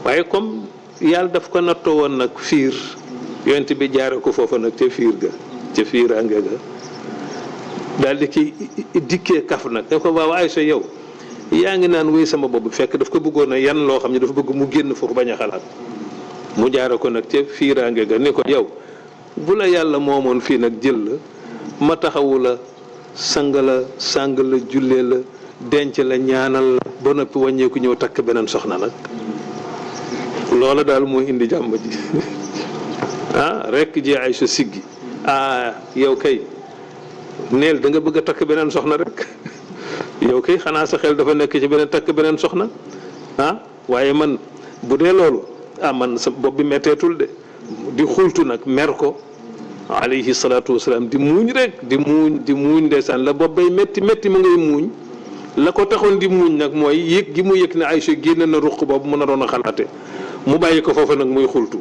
waaye comme yàlla daf ko nattoo woon nag fiir yonent bi jaare ko foofa nag ca fiir ga ca fiiraange ga daal di ki dikkee kaf nag ne ko waaw Aïcha yow yaa ngi naan wéy sama bopp fekk daf ko bëggoon a yan loo xam ne dafa bëgg mu génn foofu bañ a xalaat mu jaare ko nag ca fiiraange ga ni ko yow bu la yàlla moomoon fii nag jël la ma taxawu la sang la jullee la denc la ñaanal la ba noppi wàññeeku ñëw takk beneen soxna nag loola daal moo indi jàmm ji rekk ji Aïcha siggi yow kay neel da nga bëgg a takk beneen soxna rek yow kay xanaa sa xel dafa nekk ci beneen takk beneen soxna waaye man bu dee loolu man sa bopp bi metteetul de di xultu nag mer ko alayhi salaatu wasalaam di muuñ rek di muuñ ndeysaan la bopp bay metti mu ngay muuñ la ko taxoon di muuñ nag mooy yëg gi mu yëg ne Aïcha génn na ruq boobu mu naroon a xalaate mu bàyyi ko foofa nag muy xultu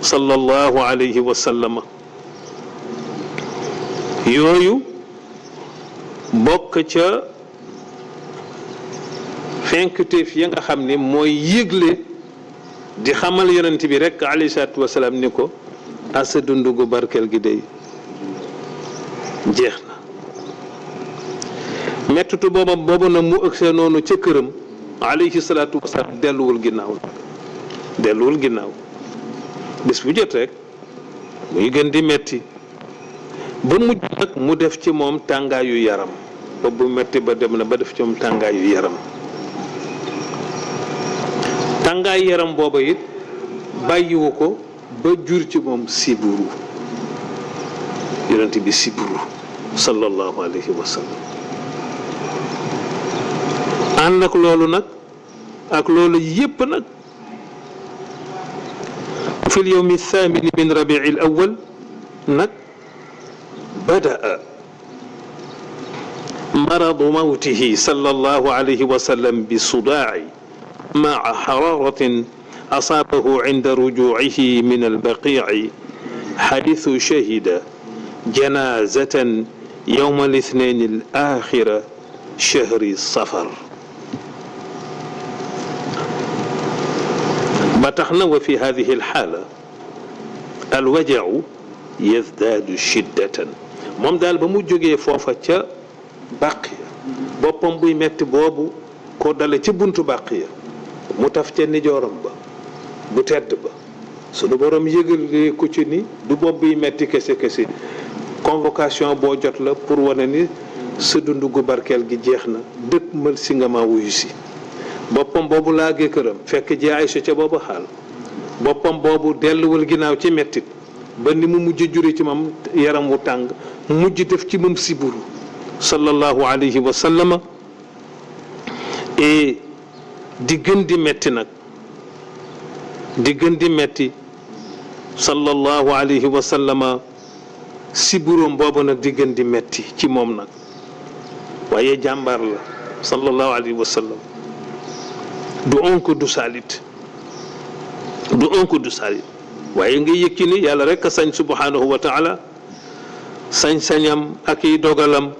sallallahu alayhi wa sallama yooyu bokk ca fenkuteef ya nga xam ne mooy yëgle di xamal yonent bi rek alayhi salaatu wasalaam ni ko asa dund gu barkeel gi day jeex na mettitu boobu nag mu ëgsee noonu ca këram alayhi salaatu wasalaam delluwul ginnaaw bés bu jot rek muy gën di metti ba mujj nag mu def ci moom tàngaayu yaram boobu metti ba dem na ba def ci moom tàngaayu yaram tàngaayu yaram booba it bàyyiwu ko ba jur ci moom siburu yonent bi siburu sallallahu alayhi wa sallam ànd ak loolu nag ak loolu yépp nag fi l yawmi thamini min rabii al awal nag badaa maradu mawtihi sallallahu alayhi wa sallam bi sudaaci maa xaraaratin أصابه عند رجوعه من البقيع حيث شهد جنازة يوم الاثنين الآخر شهر صفر بتخنا وفي هذه الحالة الوجع يزداد شدة moom daal ba mu jógee foofa ca Baqiya boppam buy metti boobu ko dale ca buntu Baqiya mu taf ca nijooram ba bu tedd ba sunu borom yëgal ko ci ni du bopp biy metti kese convocation boo jot la pour wane ni sa dund gu barkeel gi jeex na dëkk mal si nga ma wuyu si boppam boobu laagee këram fekk ji Aïcha ca boobu xaal boppam boobu delluwal ginnaaw ci mettit ba ni mu mujj jure ci moom yaram wu tàng mujj def ci moom siburu sallallahu alayhi wa sallama et di gën di metti nag di gën di metti sallallahu alayhi wa sallama siburóom boobu nag di gën di metti ci moom nag waaye jàmbaar la sallallahu alayhi wa sallam du onk du salit waaye nga yëg ci ni yàlla rek a sañ subhanahu wa taala sañ-sañam ak i dogalam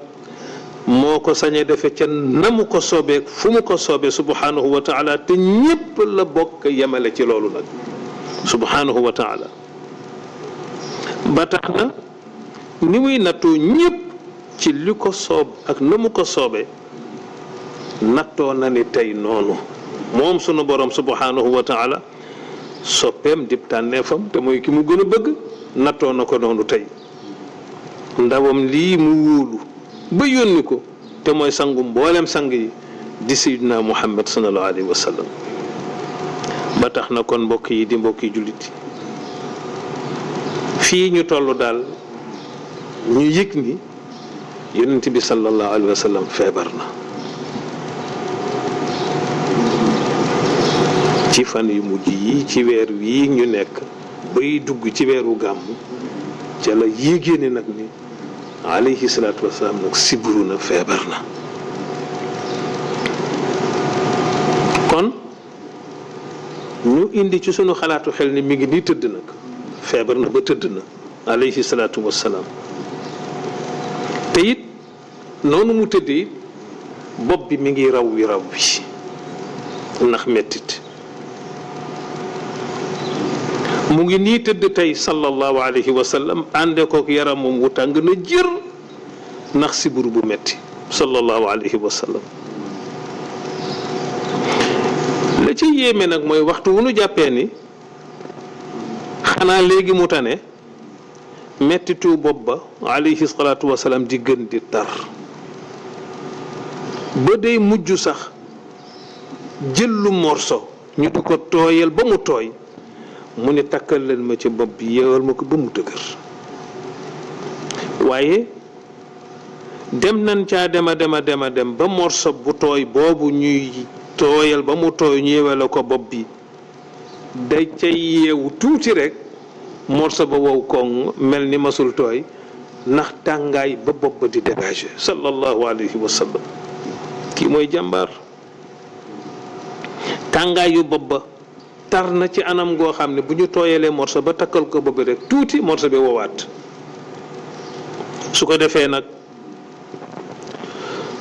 moo ko sañee defe ca na mu ko soobee fu mu ko soobee subhanahu wa taala te ñépp la bokk yemale ci loolu nag subhanahu wa taala ba tax na ni muy nattoo ñépp ci li ko soob ak na mu ko soobee nattoo na ni tey noonu moom sunu borom subhanahu wa taala soppeem dib tànneefam te mooy ki mu gën a bëgg nattoo na ko noonu tey ndawam lii mu wóolu ba yónni ko te mooy sangu mboolem sang yi di sayyidina Muhammad sallallahu alayhi wa sallam ba tax na kon mbokk yi di mbokki jullit fii ñu toll daal ñu yëg ni yonent bi sallallahu alayhi wa sallam feebar na ci fan yu mujj yi ci weer wii ñu nekk bay dugg ci weeru gàmm ca la yéegée ne nag ni alayhi salaatu wasalaam nag siburu na feebar na kon ñu indi ci sunu xalaatu xel ni mi ngi nii tëdd nag feebar na ba tëdd na alayhi salaatu wasalaam te it noonu mu tëddee bopp bi mi ngi raw wi ndax mettit mu ngi nii tëdd tey sallallahu alayhi wa sallam ànde kook yaram moom wu tàng na jër ndax siburu bu metti sallallahu alayhi wa sallam la ci yéeme nag mooy waxtu wu nu jàppee ni xanaa léegi mu tane mettitu bopp ba alayhi salaatu wa salaam di gën di tar ba day mujj sax jël lu morso ñu di ko tooyal ba mu tooy mu ne takkal leen ma ci bopp bi yeewal ma ko ba mu dëgër waaye dem nañ caa dema dem ba morso bu tooy boobu ñuy tooyal ba mu tooy ñu yeewale ko bopp bi day ca yeewu tuuti rek morso ba wow koŋ mel ni masul tooy ndax tàngaay ba bopp ba di dégagé sallallahu alayhi wa sallam kii mooy jàmbaar tàngaayu bopp ba tar na ci anam goo xam ne bu ñu tooyalee morso ba takkal ko bopp rek tuuti morso bi wowaat su ko defee nag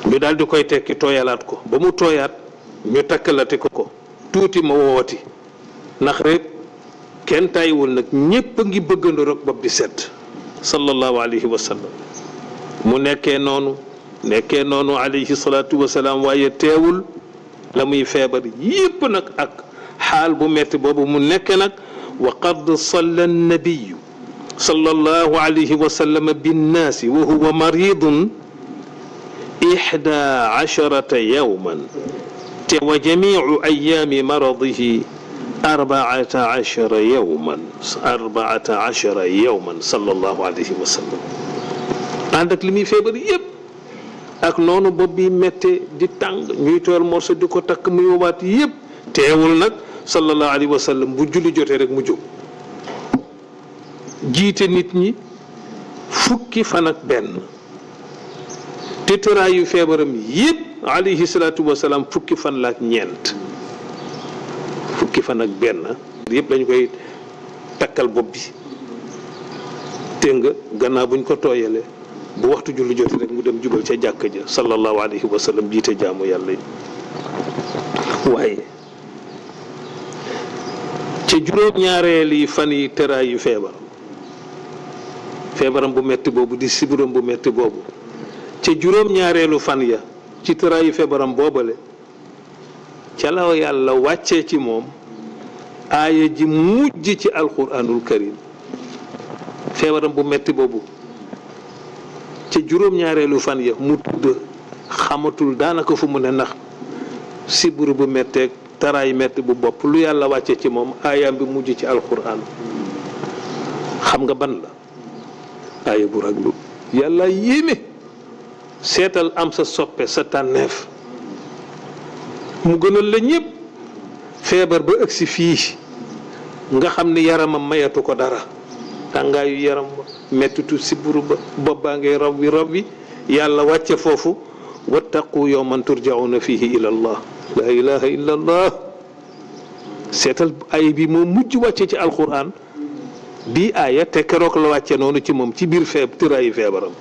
ñu daal di koy tekki tooyalaat ko ba mu tooyaat ñu takkalati ko tuuti ma woowati ndax rek kenn tàyyiwul nag ñépp a ngi bëggandoo rek bopp bi set sallallahu alayhi wa sallam mu nekkee noonu alayhi salaatu wa salaam waaye teewul la muy feebar yépp nag ak xaal bu metti boobu mu nekk nag wa qad salla nabiyu sallallahu alayhi wa sallam binnaasi wa huwa maridun 11 yawman te wa jamiu ayaami maradihi 14 yawman sallallahu alayhi wa sallam ànd ak li muy feebar yépp ak noonu bopp bi métte di tàng ñuy tool morso di ko takk muy wowaat yépp teewul nag sallallahu alayhi wa sallam bu julli jotee rek mu jóg jiite nit ñi fukki fan ak benn te tëraayu feebaram yépp alayhi salaatu wa salaam fukki fan la ak ñeent fukki fan ak benn yépp lañu koy takkal bopp bi te nga gannaaw buñ ko tooyalee bu waxtu julli jotee rek mu dem jubal ca jàkka ja sallallahu alayhi wa sallam jiite jaamu yàlla yi waaye ca juróom-ñaareeli fan yi tëraayu feebaram bu metti boobu di sibiram bu metti boobu ca juróom-ñaareelu fan ya ci tëraayu feebaram boobale ca la yàlla wàccee ci moom aaya ji mujj ci alquranul karim feebaram bu metti boobu ca juróom-ñaareelu fan ya mu tudd xamatul daanaka fu mu ne ndax siburu bu metteeg taraay metti bu bopp lu yàlla wàcce ci moom aayaam bi mujj ci alquran xam nga ban la aaya bu raglu yàlla yéeme seetal am sa soppe sa tànneef mu gënal la ñépp feebar ba ëgsi fii nga xam ni yaramam mayatu ko dara tàngaayu yaram ba mettitu siburu ba bopp baa ngay raw wi yàlla wàcce foofu wattaqu yawman turjauna fihi ila allah la ilaha illa allah seetal aaya bi moom mujj wàcce ci alquran bii aaya te keroog la wàcce noonu ci moom ci biir tëraayu feebaram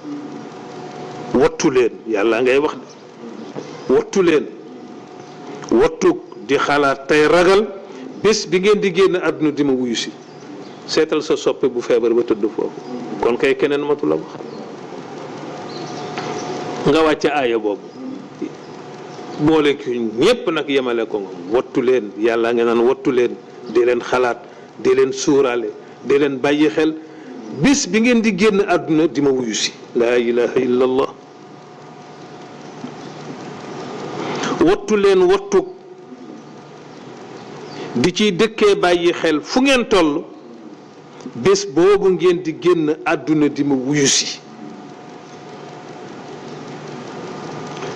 wattu leen yàlla ngay wax de wattu leen wattug di xalaat tey ragal bés bi ngeen di génn àdduna di ma wuyu si seetal sa soppe bu feebar ba tëdd foofu kon kay keneen matu la wax nga wàcce aaya boobu boole ki ñépp nag yemale ko nga wattu leen yàlla nga naan wattu leen di leen xalaat di leen suuraale di leen bàyyi xel bis bi ngeen di génn àdduna di ma wuyu si laa ilaha illa allah wattu leen wattu di ciy dëkkee bàyyi xel fu ngeen toll bés boobu ngeen di génn àdduna di ma wuyu si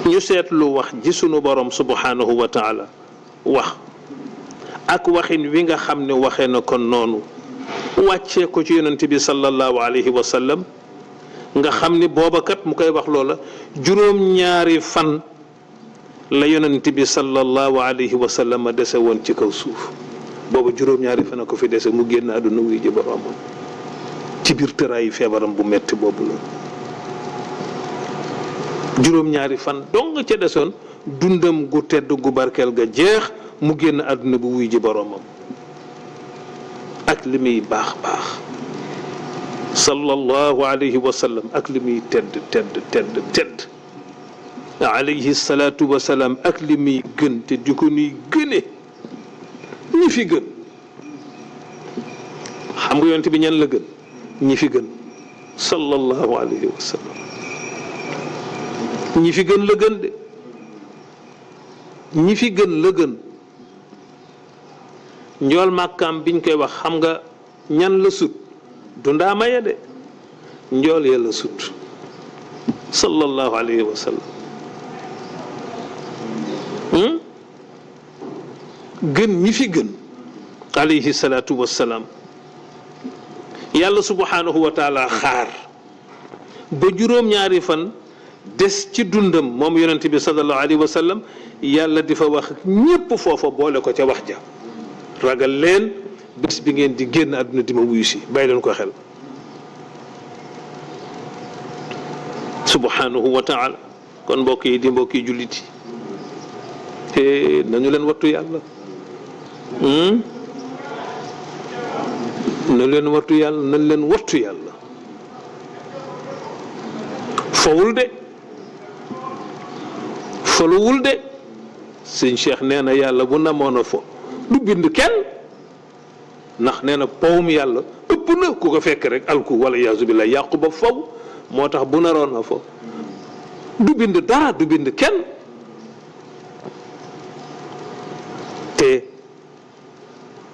ñu seetlu wax ji sunu borom subhanahu wa taala wax ak waxin wi nga xam ne waxee na kon noonu wàccee ko ci yonent bi sallallahu alayhi wa sallam nga xam ni booba kat mu koy wax loola juróom-ñaari fan la yonent bi sallallahu alayhi wa sallam dese woon ci kaw suuf booba juróom-ñaari fan a ko fi dese mu génn àdduna wuy ji boromam ci biir tëraayu feebaram bu metti boobu la juróom-ñaari fan dong ca desoon dundam gu tedd gu barkeel ga jeex mu génn àdduna bu wuy ji boromam ak li muy baax baax sallallahu alayhi wa sallam ak li muy tedd tedd alayhi salaatu wa salaam ak li muy gën te di ko nuy gëne ñi fi gën xam nga yonent bi ñan la gën ñi fi gën sallallahu alayhi wa sallam ñi fi gën la gën de ñi fi gën la gën njool màkkaam biñ koy wax xam nga ñan la sut du ndaama ya de njool ya la sut sallallahu alayhi wa sallam gën ñi fi gën alayhi salaatu wassalaam yàlla subhanahu wa taala xaar ba juróom-ñaari fan des ci dundam moom yonent bi sallallahu alayhi wa sallam yàlla di fa wax ñépp foofa boole ko ca wax ja ragal leen bés bi ngeen di génn àdduna di ma wuyu si bàyyi leen ko xel subhanahu wa taala kon mbokk yi di mbokk yi jullit yi nañu leen wattu yàlla nañu leen wattu yàlla nañu leen wattu yàlla fowul de foluwul de sëñ Cheikh nee na yàlla bu namoon a fo du bind kenn ndax nee na powum yàlla ëpp na ku ko fekk rek alku wala yaasu billah yàqu ba faw moo tax bu naroon a fo du bind dara du bind kenn te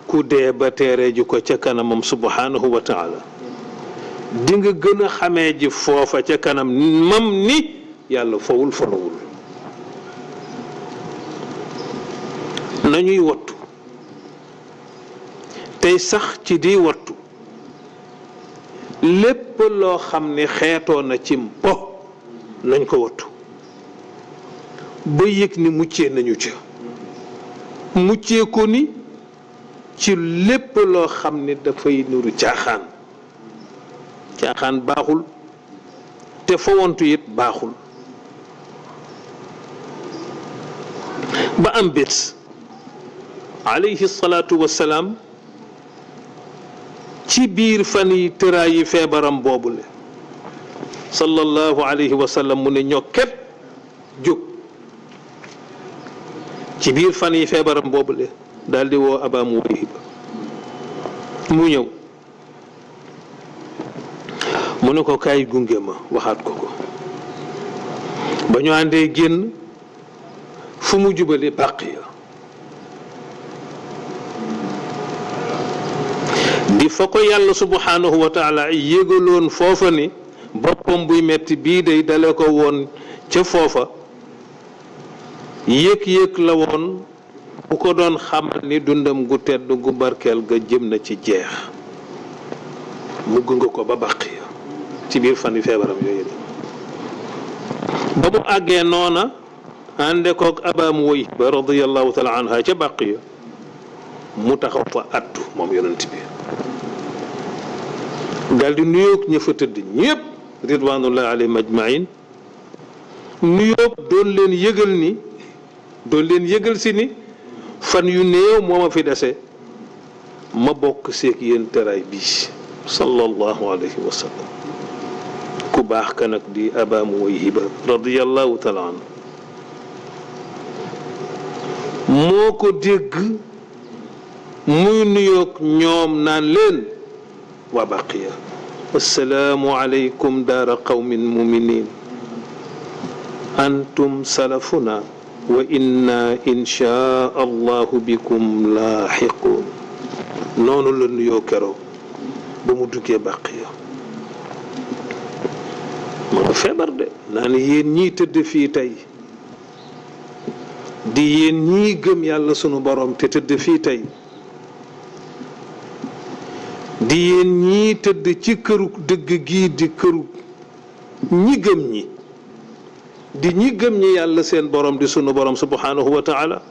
ku dee ba teere ji ko ca kanamam subhanahu wa taala di nga gën a xamee ji foofa ca kanam mam ni yàlla fawul folowul nañuy wattu tey sax ci di wattu lépp loo xam ne xeetoo na ci mpo nañ ko wattu ba yëg ni muccee nañu ca muccee ko ni ci lépp loo xam ne dafay nuru caaxaan caaxaan baaxul te fawantu it baaxul ba am bés alayhi salaatu wassalaam ci biir fan yi tëraayi feebaram boobule sallallahu alayhi wa sallam mu ne ñokket jóg ci biir fan yi feebaram boobule daal di woo Aba Muwayhiba mu ñëw mu ne ko kaay gunge ma waxaat ko ba ñu àndee génn fu mu jubale Baqiya di fa ko yàlla subhanahu wa taala yégaloon foofa ni boppam buy metti bii day dale ko woon ca foofa yëg-yëg la woon bu ko doon xamal ni dundam gu tedd gu barkeel ga jëm na ci jeex mu gunge ko ba Baqiya ci biir fan yi feebaram yooyu ba mu àggee noona ànde koog Aba Muwayhiba radiyallahu taala anha ca Baqiya mu taxaw fa attu moom yonent bi daal di nuyoog ña fa tëdd ñëpp ridwanullahi alayhim ajmain nuyoog doon leen yëgal si ni fan yu néew moo ma fi dese ma bokk seeg yéen teraay bii sallallahu alayhi wa sallam ku baax ka nag di Aba Muwayhiba radiyallahu taala anhu moo ko dégg muy nuyoog ñoom naan leen waa Baqiya assalaamu aleykum daara qawmin muminin antum salafuna wa inna inshaa allahu bikum laaxiqun noonu la nuyoo keroog ba mu duggee Baqiya ma nga feebar de naa ne yéen ñii tëdd fii tey di yéen ñii gëm yàlla sunu borom te tëdd fii tey di yéen ñii tëdd ci këru dëgg gii di këru ñi gëm ñi di ñi gëm ñi yàlla seen borom di sunu borom subhanahu wa taala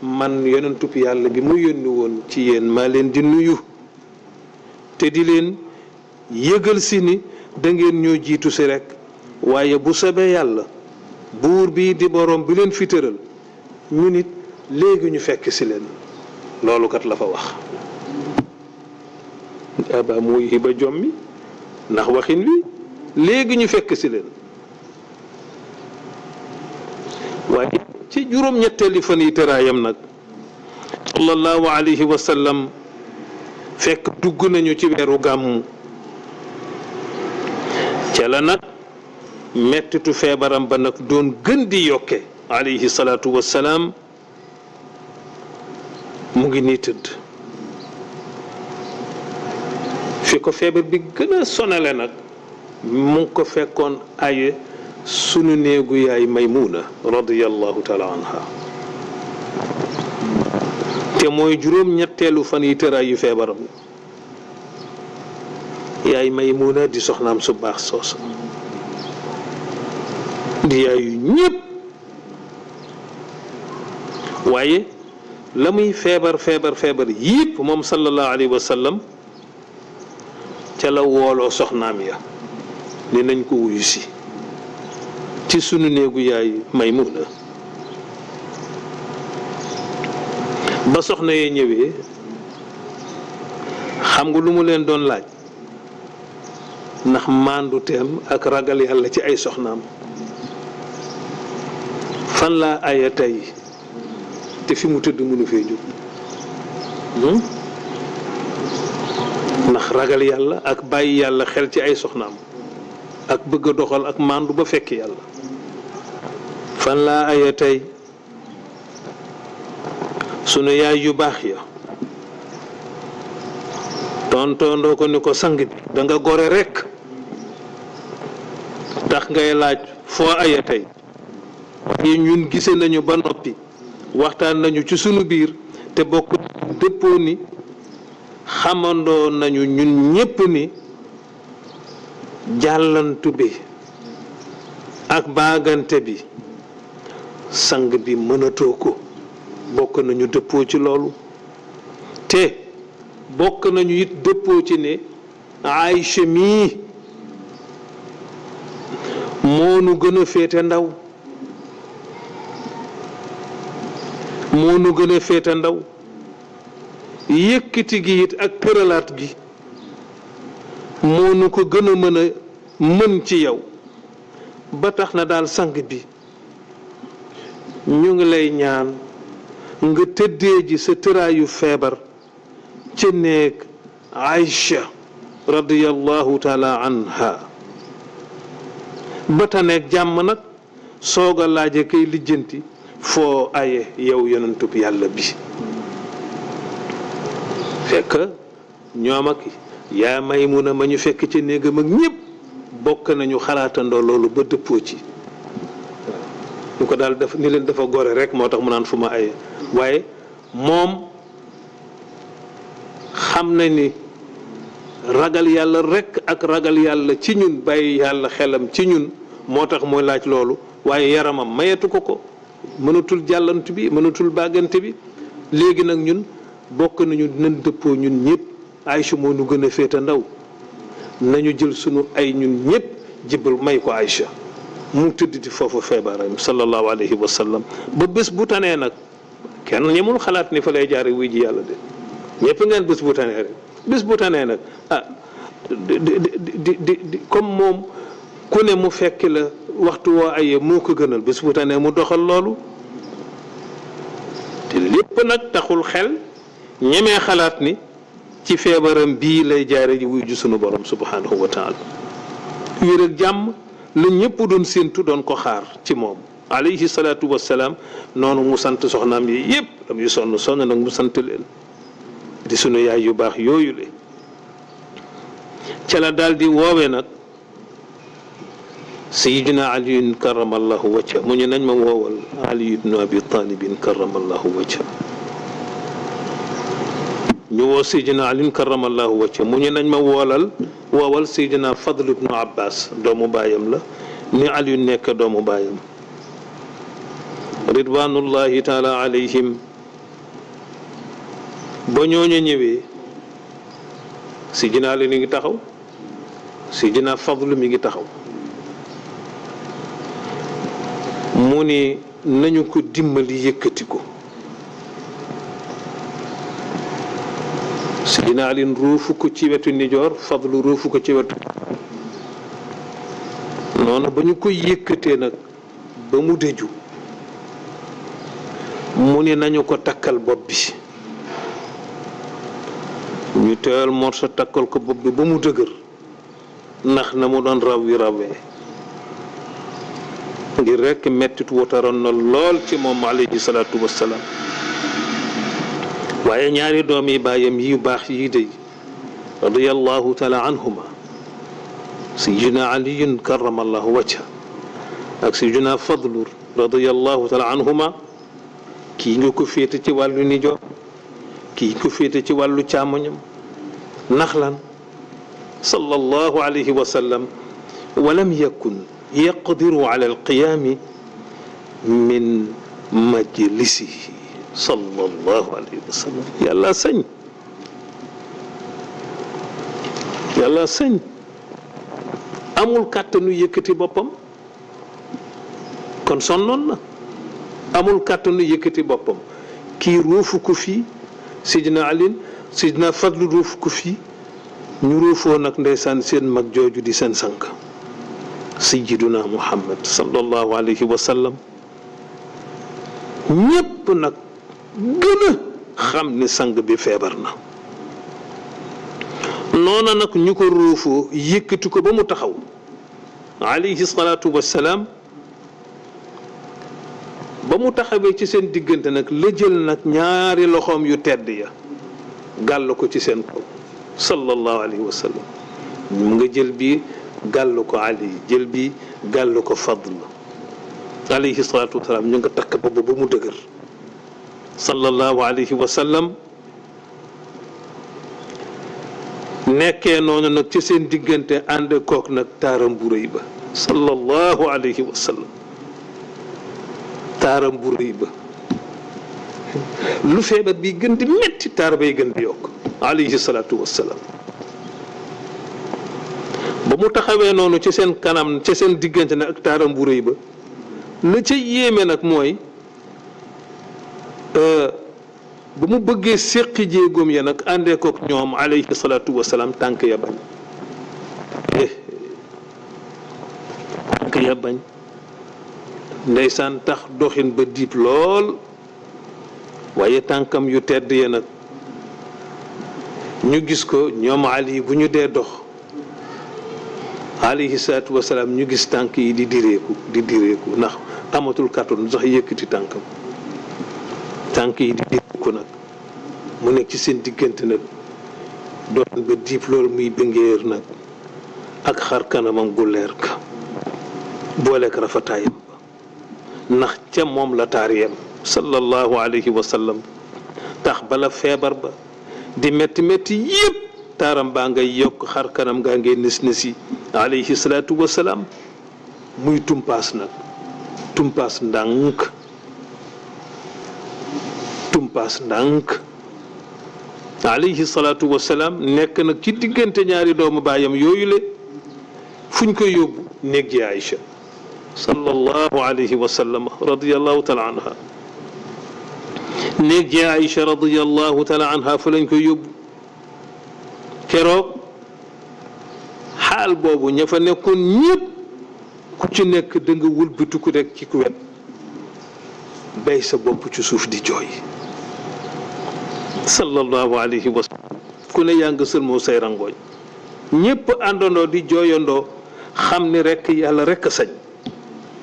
man yonentub yàlla bi mu yónni woon ci yéen maa leen di nuyu te di leen yëgal si ni da ngeen ñoo jiitu si rek waaye bu sobee yàlla buur bii di borom bi leen fi tëral ñu nit léegi ñu fekk si leen loolu kat la fa wax Aba Muwayhiba jommi ndax waxin wi léegi ñu fekk si leen waaye ci juróom-ñetteeli fan yi tëraayam nag sallallahu alayhi wa sallam fekk dugg nañu ci weeru gàmmu ca la nag mettitu feebaram ba nag doon gën di yokke alayhi salaatu wassalaam mu ngi nii tëdd fi ko feebar bi gën a sonale nag mu ngi ko fekkoon aye sunu néegu yaay Maymuna radiyallahu taala anha te mooy juróom-ñetteelu fan yi tëraayu feebaram yaay Maymuna di soxnaam su baax soosa di yaayu ñépp waaye la muy feebar yépp moom sallallahu alayhi wa sallam ca la wooloo soxnaam ya ni nañ ko wuyu si ci sunu néegu yaay Maymuna ba soxna yee ñëwee xam nga lu mu leen doon laaj ndax maandu teem ak ragal yàlla ci ay soxnaam fan laa aya tey te fi mu tëdd mënu fee jóg ndax ragal yàlla ak bàyyi yàlla xel ci ay soxnaam ak bëgg a doxal ak maandu ba fekk yàlla fan laa aya tey sunu yaay yu baax ya tontoondoo ko ni ko sang bi da nga gore rekk tax ngay laaj foo aya tey yi ñun gise nañu ba noppi waxtaan nañu ci sunu biir te bokk dëppoo ni xamandoo nañu ñun ñépp ni jàllantu bi ak baagante bi sang bi mënatoo ko bokk nañu dëppoo ci loolu te bokk nañu it dëppoo ci ne Aïcha mii moo nu gën a féete ndaw yëkkati gi it ak tëralaat gi moo nu ko gën a mën ci yow ba tax na daal sang bi ñu ngi lay ñaan nga tëddee ji sa tëraayu feebar ci néeg Aïcha radiyallahu taala anha ba taneeg jàmm nag soog a laaje kay lijjanti foo aye yow yonentub yàlla bi fekk ñoom ak yaa Maymuna ma ñu fekk ci néegam ak ñépp bokk nañu xalaatandoo loolu ba dëppoo ci ñu ko daal def ni leen dafa gore rek moo tax mu naan fu ma aye waaye moom xam na ni ragal yàlla rek ak ragal yàlla ci ñun bàyyi yàlla xelam ci ñun moo tax mooy laaj loolu waaye yaramam mayetu ko mënatul jàllantu bi mënatul bàggante bi léegi nag ñun bokk nañu dinañ dëppoo ñun ñëpp Aïcha moo nu gën a féete ndaw nañu jël sunu ay ñun ñëpp jibbal may ko Aïcha mu tëdditi foofu feebaram sallallahu alayhi wa sallam ba bés bu tanee nag kenn ñemul xalaat ni fa lay jaare wuy ji yàlla de ñëpp ngeen bés bu tanee rek bés bu tanee nag ah di comme moom ku ne mu fekk la waxtu woo ayee moo ko gënal bés bu tane mu doxal loolu te lépp nag taxul xel ñemee xalaat ni ci feebaram bii lay jaare ji wuy ju sunu borom subhanahu wa taala wér ak jàmm la ñëpp doon séentu doon ko xaar ci moom alayhi salaatu wassalaam noonu mu sant soxnaam yi yëpp am yu sonn nag mu sant leen di sunu yaay yu baax yooyu le ca la daal di woowe nag sayidina aliyun karamallahu wajha mu ñu nañ ma woowal ali ibnu abi talibin karamallahu wajha ñu woo sayidina aliyun karamallahu wajha mu ñu nañ ma woowal sayidina fadl ibnu abbas doomu baayam la ni aliyun nekk doomu baayam ridwanullahi taala alayhim ba ñooñu ñëwee sayidina ali mi ngi taxaw sayidina fadl mi ngi taxaw mu ni nañu ko dimbali yëkkati ko Sidina Ali ruufu ko ci wetu nijoor Fadlu ruufu ko ci wetu noonu ba ñu ko yëkkatee nag ba mu dëju mu ni nañu ko takkal bopp bi ñu teewal morso takkal ko bopp bi ba mu dëgër ndax na mu doon rawee ngir rekk mettit wutaroon na lool ci moom alayhi salaatu wassalaam waaye ñaari doom yi baayam yu baax yi dey radiyallahu taala anhuma sayyidina aliyun karamallahu wajha ak sayyidina fadlu radiyallahu taala anhuma kii nga ko féete ci wàllu nijoor kii ko féete ci wàllu càmmoñam ndax lan sallallahu alayhi wa sallam walam yakun yaqdiru ala alqiyaami min majlisihi sallallahu alayhi wa sallam yàlla sañ amul kàttanu yëkkati boppam kon sonnoon na amul kàttanu yëkkati boppam kii ruufu ko fii sidina alin sidina fadlu ruufu ko fii ñu ruufoo nag ndeysaan seen mag jooju di seen sang sayyiduna muhammad sallallahu alayhi wa sallam ñépp nag gën a xam ni sang bi feebar na noona nag ñu ko ruufoo yëkkati ko ba mu taxaw alayhi salaatu wassalaam ba mu taxawee ci seen diggante nag la jël nag ñaari loxoom yu tedd ya gàll ko ci seen kaw sallallahu alayhi wa sallam mu nga jël bii gàll ko ali jël bi gàll ko fadl alayhi salaatu wasalaam ñu nga takk ba mu dëgër sallallahu alayhi wa sallam nekkee noonu nag ci seen diggante ànd kook nag taaram bu rëy ba sallallahu alayhi wa sallam taaram bu rëy ba lu feebar bi gën di metti taar bay gën di yokk alayhi salaatu wasalaam ba mu taxawee noonu ci seen kanam ci seen diggante nag ak taaram bu rëy ba la ca yéeme nag mooy ba mu bëggee séqi jéegoom ya nag àndee kook ñoom alayhi salaatu wasalaam tànk ya bañ tànk ya bañ ndeysaan tax doxin ba diib lool waaye tànkam yu tedd ya nag ñu gis ko ñoom ali bu ñu dee dox alayhi salaatu wasalaam ñu gis tànk yi di direeku ndax amatul kàttan sax yëkkati tànkam tànk yi di direeku nag mu nekk ci seen diggante nag doon ba diib loolu muy bëngéer nag ak xar kanamam gu leer ka booleek rafetaayam ba ndax ca moom la taariyam sallallahu alayhi wa sallam tax bala feebar ba di métti métti yépp taaram baa ngay yokk xar kanam gaa ngay nës yi alayhi salaatu wasalaam muy tumpaas nag tumpaas ndànk alayhi salaatu wasalaam nekk nag ci diggante ñaari doomu baayam yooyu le fuñ ko yóbbu néeg ji Aïcha sallallahu alayhi wa sallam radiyallahu taala anha néeg ji Aïcha radiyallahu taala anha fa lañ ko yóbbu keroog xaal boobu ña fa nekkoon ñëpp ku ci nekk da nga wëlbatiku rek ci ku wet bay sa bopp ci suuf di jooy sallallahu alayhi wa sallam ku ne yaa nga sëlmoo say rangooñ ñépp àndandoo di jooyandoo xam ni rekk yàlla rekk a sañ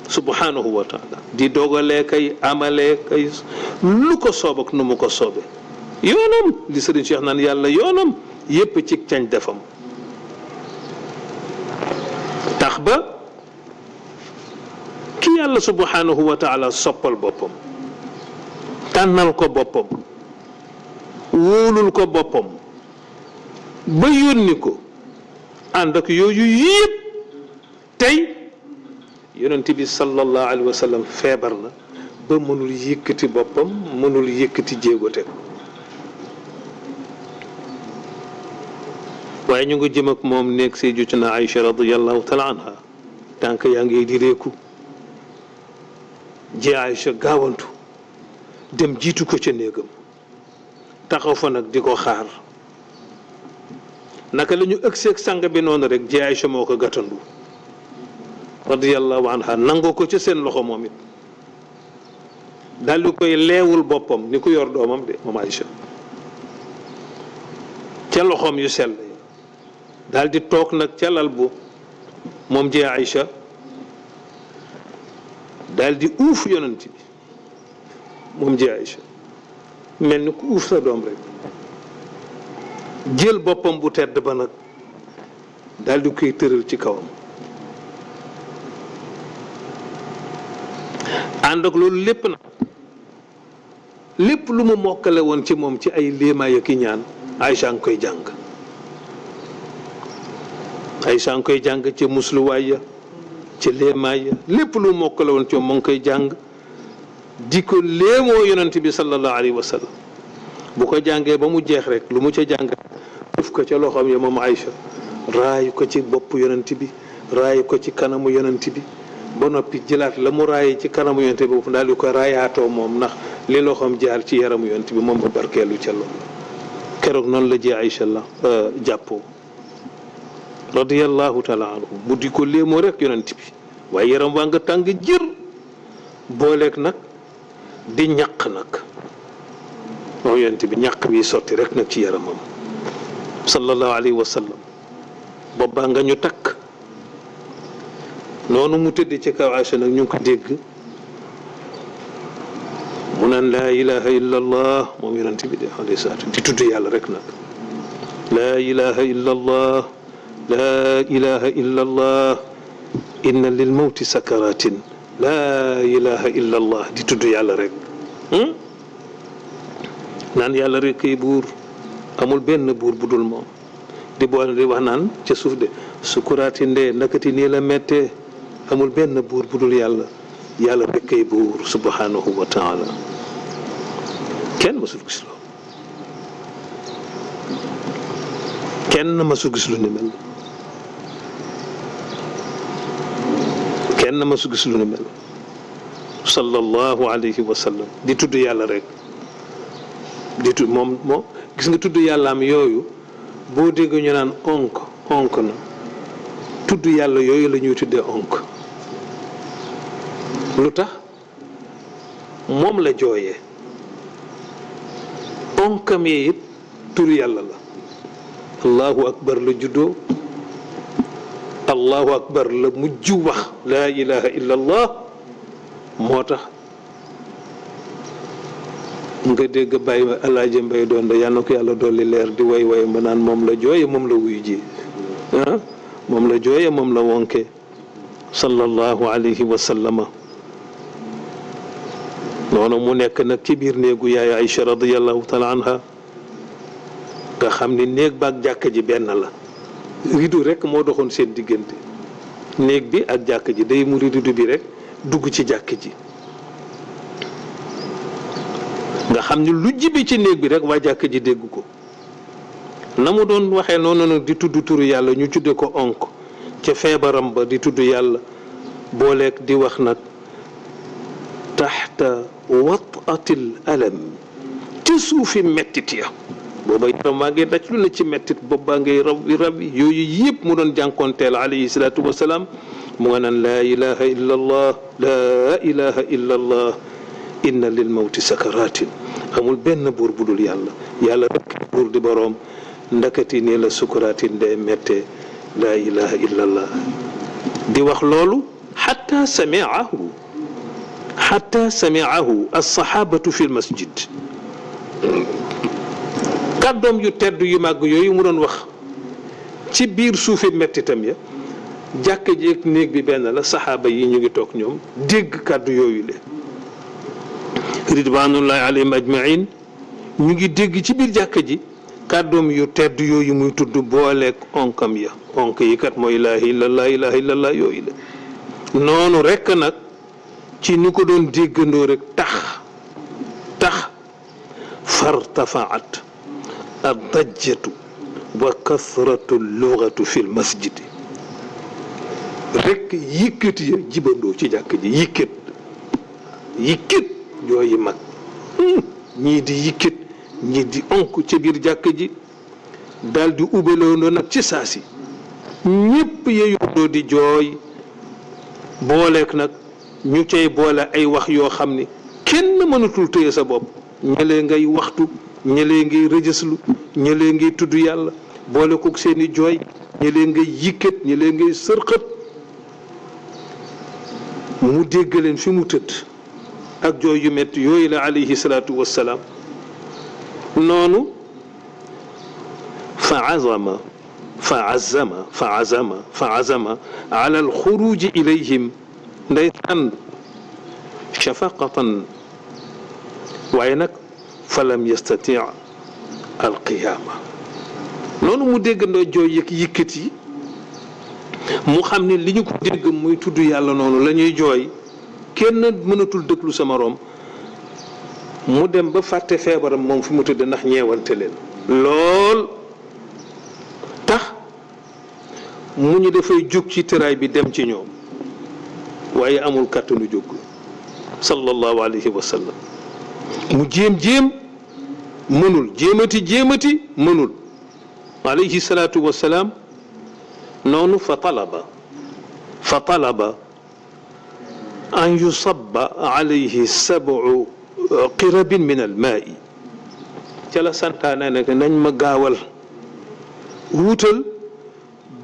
subhanahu wa taala di dogalee kay amalee kay lu ko soob ak nu mu ko soobe yoonam li sëriñ Cheikh naan yàlla yoonam yépp ci cañ defam tax ba ki yàlla subhanahu wa taala soppal boppam tànnal ko boppam wóolul ko boppam ba yónni ko ànd ak yooyu yépp tey yonent bi sallallahu alayhi wa sallam feebar na ba mënul yëkkati boppam mënul yëkkati jéego teg waaye ñu ngi jëm ak moom nekk Sayyidatuna Aïcha radiyallahu taala anha tànk yaa ngi di réeku ji Aïcha gaawantu dem jiitu ko ca néegam taxaw fa nag di ko xaar naka la ñu ëgseeg sang bi noonu rek ji Aïcha moo ko gàttandu radiyallahu anha nangoo ko ca seen loxo moom it daal di koy leewul boppam ni ku yor doomam de moom Aïcha ca loxoom yu sell yi daal di toog nag ca lal bu moom ji Aïcha daal di uuf yonent bi moom ji Aïcha mel ni ku uuf sa doom rek jël boppam bu tedd ba nag daal di koy tëral ci kawam ànd ak loolu lépp nag lépp lu mu mokkale woon ci moom ci ay léemaay ak i ñaan Aïcha ngi koy jàng Aïcha ngi koy jàng ci musluwaay ya ci léemaay ya lépp lu mu mokkale woon ci moom mu ngi koy jàng di ko léemoo yonent bi sallallahu alayhi wa sallam bu ko jàngee ba mu jeex rek lu mu ca jàng def ko ca loxoom ya moom Aïcha raayu ko ci bopp yonent bi raayu ko ci kanamu yonent bi ba noppi jëlaat la mu raaye ci kanamu yonent bi boobu daal di ko raayaatoo moom ndax li loxoom jaar ci yaramu yonent bi moom ba barkeelu ca loolu keroog noonu la ji Aïcha la jàppoo radiyallahu taala anhu mu di ko léemoo rek yonent bi waaye yaram waa nga tàng jër booleeg nag di ñaq nag moom yonent bi ñaq bi sotti rek nag ci yaramam sallallahu alayhi wa sallam boobaa nga ñu takk noonu mu tëdd ci kaw Aïcha nag ñu ngi ko dégg mu naan laa ilaha illa allah moom yonent bi de alayhi salaatu di tudd yàlla rek nag laa ilaha illa allah laa ilaha illa allah inna lil mawti sakaratin laa ilaha illa allah di tudd yàlla rek naan yàlla rek kay buur amul benn buur bu dul moom di boole di wax naan ca suuf de sukuraati ndee nakati nii la mettee amul benn buur bu dul yàlla yàlla rek kay buur subhanahu wa taala kenn mësul gis loolu kenn mësul gis lu ni mel kenn mësul gis lu ni mel sallallahu alayhi wa sallam di tudd yàlla rek di tudd moom gis nga tudd yàllaam yooyu boo dégg ñu naan onk na tudd yàlla yooyu la ñuy tuddee onk lu tax moom la jooyee onkam yi it tur yàlla la allahu akbar la juddoo allahu akbar la mujj wax laa ilaha illa allah moo tax nga dégg bàyyi alaaji mbay doon da yàlla na ko yàlla dolli leer di way way ma naan moom la jooye moom la wuyu ji moom la jooye moom la wonke sallallahu alayhi wa sallama noonu mu nekk nag ci biir néegu yaay Aïcha radiyallahu taala anha nga xam ni néeg ba ak jàkk ji benn la rido rek moo doxoon seen diggante néeg bi ak jàkk ji day mu rido bi rek dugg ci jàkk ji nga xam ni lu jibi ci néeg bi rek waa jàkk ji dégg ko na mu doon waxee noonu nag di tudd turu yàlla ñu tudde ko onk ca feebaram ba di tudd yàlla booleeg di wax nag taxta watatil alam ci suufi mettit ya booba yaram maa ngi daj lu ne ci mettit boobu baa ngay rab yi yooyu yëpp mu doon jànkoonteel alayhi salaatu wasalaam mu nga naan laa ilaha illa allah laa ilaha illa allah inna lil mawti sakaratin amul benn buur bu dul yàlla yàlla rek buur di boroom ndakati nii la sukuraatin day mettee laa ilaha illa allah di wax loolu xatta samiahu alsahabatu fi lmasjid kàddoom yu tedd yu màgg yooyu mu doon wax ci biir suufi mettitam ya jàkk ji ak néeg bi benn la saxaaba yi ñu ngi toog ñoom dégg kàddu yooyu le ridwanullahi alayhim ajmain ñu ngi dégg ci biir jàkk ji kàddoom yu tedd yooyu muy tudd booleeg onkam ya onk yi kat mooy ilaha illallah yooyu la noonu rekk nag ci ñu ko doon déggandoo rek tax fartafaat addajjatu wa kasratu lugatu fi lmasjidi rek yëkkat ya jibandoo ci jàkk ji yëkkat yooyu mag ñii di yëkkat ñii di onk ci biir jàkk ji daal di ubbeloondoo nag ci saasi ñépp yeyondoo di jooy booleek nag ñu cay boole ay wax yoo xam ni kenn mënatul téye sa bopp ñëlee ngay waxtu ñëlee ngay rëjëslu ñëlee ngay tudd yàlla boole kook seeni jooy ñëlee ngay yikkat ñëlee ngay sërxët mu dégg leen fi mu tëdd ak jooy yu metti yooyu la alayhi salaatu wassalaam noonu fa azama ala alxuruji ilayhim ndeysaan shafaqatan waaye nag falam yastati alqiyaama noonu mu dégg ndoo jooy yëg yëkkat yi mu xam ne li ñu ko dégg muy tudd yàlla noonu la ñuy jooy kenn mënatul déglu sa moroom mu dem ba fàtte feebaram moom fi mu tëdd ndax ñeewante leen lool tax mu ñu dafay jóg ci tëraay bi dem ci ñoom waaye amul kàttanu jóg sallallahu alayhi wa sallam mu jéem mënul jéemati mënul alayhi salaatu wa salaam noonu fa talaba an yusabba alayhi sab'u qirabin min almaa'i ca la santaane nag nañ ma gaawal wuutal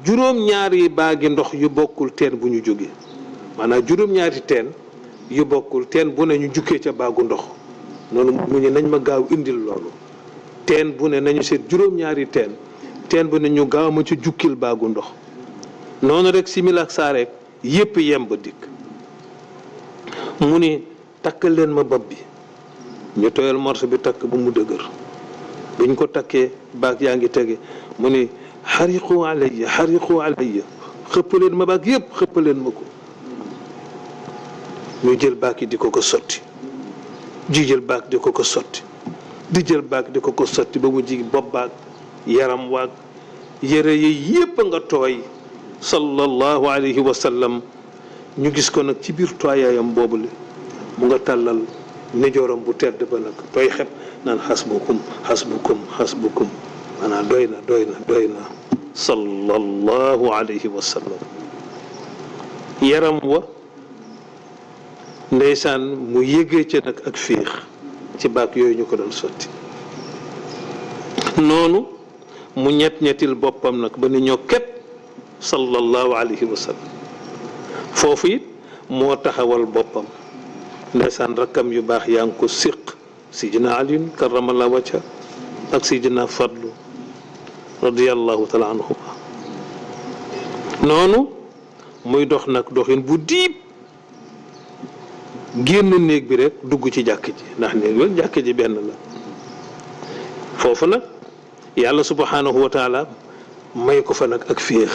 juróom-ñaari baagi ndox yu bokkul teen bu ñu jóge maanaam juróom-ñaari teen yu bokkul teen bu ne ñu jukkee ca baagu ndox noonu mu ñu nañ ma gaaw indil loolu teen bu ne nañu seet juróom-ñaari teen bu ne ñu gaaw ma ca jukkil baagu ndox noonu rek simil ak saa rek yépp yemb dikk mu ni takkal leen ma bopp bi ñu tooyal morso bi takk bu mu dëgër buñ ko takkee baag yaa ngi tege mu ni xariqu alayya xëppaleen ma baag yépp xëppaleen ma ko ñu jël baag yi di ko sotti ji jël baag di ko sotti di jël baag di ko sotti ba mu ji bopp baag yaram waag yére yi yépp nga tooy sallallahu alayhi wa sallam ñu gis ko nag ci biir tooyaayam boobule mu nga tàllal nijooram bu tedd ba nag tooy xep naan xasbukum maanaam doy na sallallahu alayhi wa sallam yaram wa ndeysaan mu yëgee ca nag ak fiix ci baak yooyu ñu ko doon sotti noonu mu ñettil boppam nag ba ni ñoo képp sallallahu alayhi wa sallam foofu it moo taxawal boppam ndeysaan rakkam yu baax yaa ngi ko siq sidina alin karamallahu wajha ak sidina fadlu radiyallahu taala anhuma noonu muy dox nag doxin bu diib génn néeg bi rek dugg ci jàkk ji ndax néeg bi jàkk ji benn la foofu nag yàlla subhanahu wa taala may ko fa nag ak féex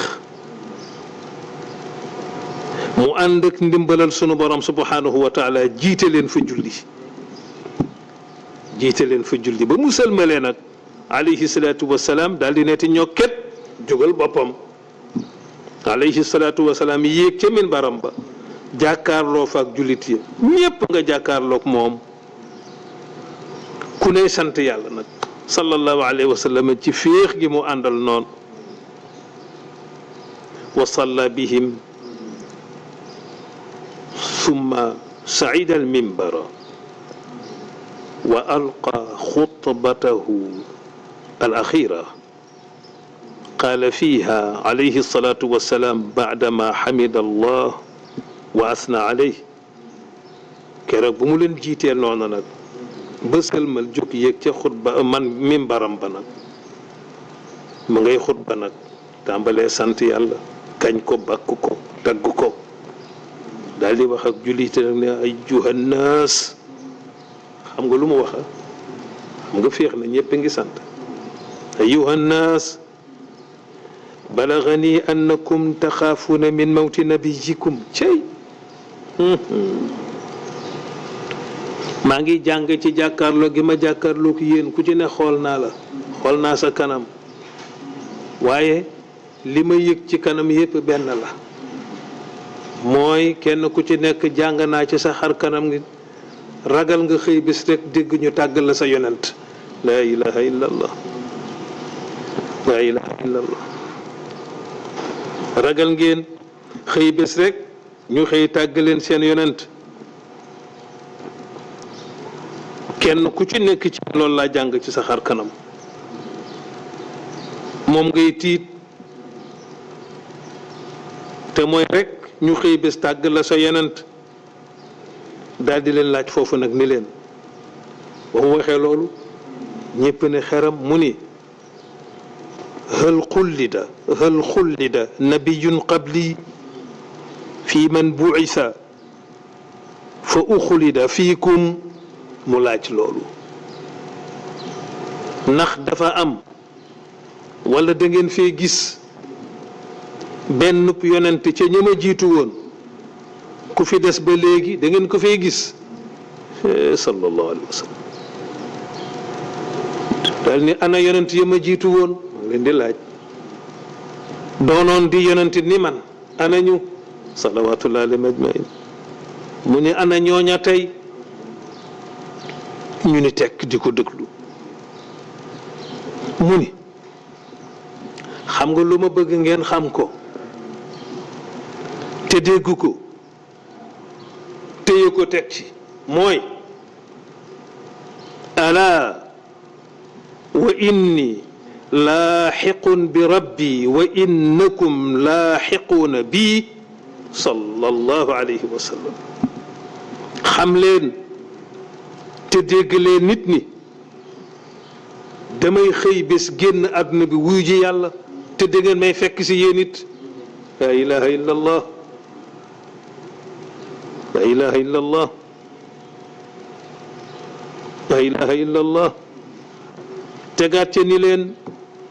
mu ànd ak ndimbalal sunu borom subhanahu wa taala jiite leen fa julli ba mu sëlmalee nag alayhi salaatu wa salaam daal di neeti ñokket jógal boppam alayhi salaatu wa salaam yéeg ca minbaram ba jàkkaarloo fa ak jullit yi ñépp nga jàkkaarloog moom ku ne sant yàlla nag sallallahu alayhi wa sallam ci féex gi mu àndal noonu wa salla bihim ثم صعد المنبر وألقى خطبته الأخيرة قال فيها عليه الصلاة والسلام بعدما حمد الله وأثنى عليه keroog bu mu leen jiitee noonu nag ba sëlmal jóg yéeg ca xutba man mimbaram ba nag mu ngay xutba nag tàmbalee sant yàlla kañ ko bakk ko tagg ko daal di wax ak jullite nag ne ay juhannaas xam nga lu mu waxa xam nga féex na ñëpp ngi sant ayuhannaas balagani annakum taxaafuuna min mawti nabiyikum cey maa ngi jàng ci jàkkaarloo gi ma jàkkaarloo ki yéen ku ci ne xool naa la xool naa sa kanam waaye li ma yëg ci kanam yépp benn la mooy kenn ku ci nekk jàng naa ci sa xar kanam ngi ragal nga xëy bis rek dégg ñu tàggal la sa yonent laa ilaha illallah laa ilaha illallah ragal ngeen xëy bés rek ñu xëy tàgg leen seen yonent kenn ku ci nekk ci loolu laa jàng ci sa xar kanam moom ngay tiit te mooy rek ñu xëy bés tàgg la sa yonent daal di leen laaj foofu nag ni leen ba mu waxee loolu ñépp ne xeram mu ni hal xullida nabiyun qabli fi man buisa fa uxulida fiikum mu laaj loolu ndax dafa am wala da ngeen fee gis benn yonent ca ñëma jiitu woon ku fi des ba léegi da ngeen ko fee gis sallallahu alayhi wa sallam daal ni ana yonent ya ma jiitu woon maa leen di laaj doonoon di yonent ni man ana ñu salawatullahi alayhim ajmain mu ni ana ñooña tey ñu ni tekk di ko déglu mu ni xam nga lu ma bëgg ngeen xam ko te dégg ko téye ko teg ci mooy ala wa inni laaxiqun bi rabbi wa innakum laaxiquuna bi sallallahu alayhi wa sallam xam leen te dégg leen nit ñi damay xëy bés génn àdduna bi wuyu ji yàlla te dégg ngeen may fekk si yéen it la ilaha illa allah la ilaha illa allah la ilaha illa allah tegaat ca ni leen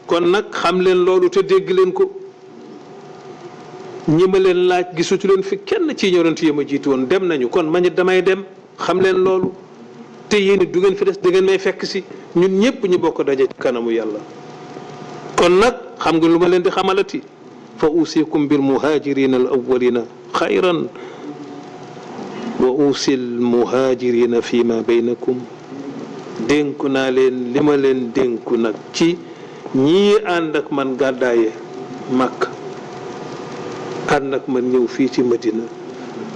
kon nag xam leen loolu te dégg leen ko ñi ma leen laaj gisutu leen fi kenn ci yonent yi ma jiitu woon dem nañu kon man it damay dem xam leen loolu te yéen it du ngeen fi des da ngeen may fekk si ñun ñëpp ñu bokk daje ci kanamu yàlla kon nag xam nga lu ma leen di xamalati fa usikum bil muhajirina al awwalina xayran wa usil muhajirina fi ma baynakum dénku naa leen li ma leen dénku nag ci ñii ànd ak man gàddaaye Makka ànd ak man ñëw fii ci Madina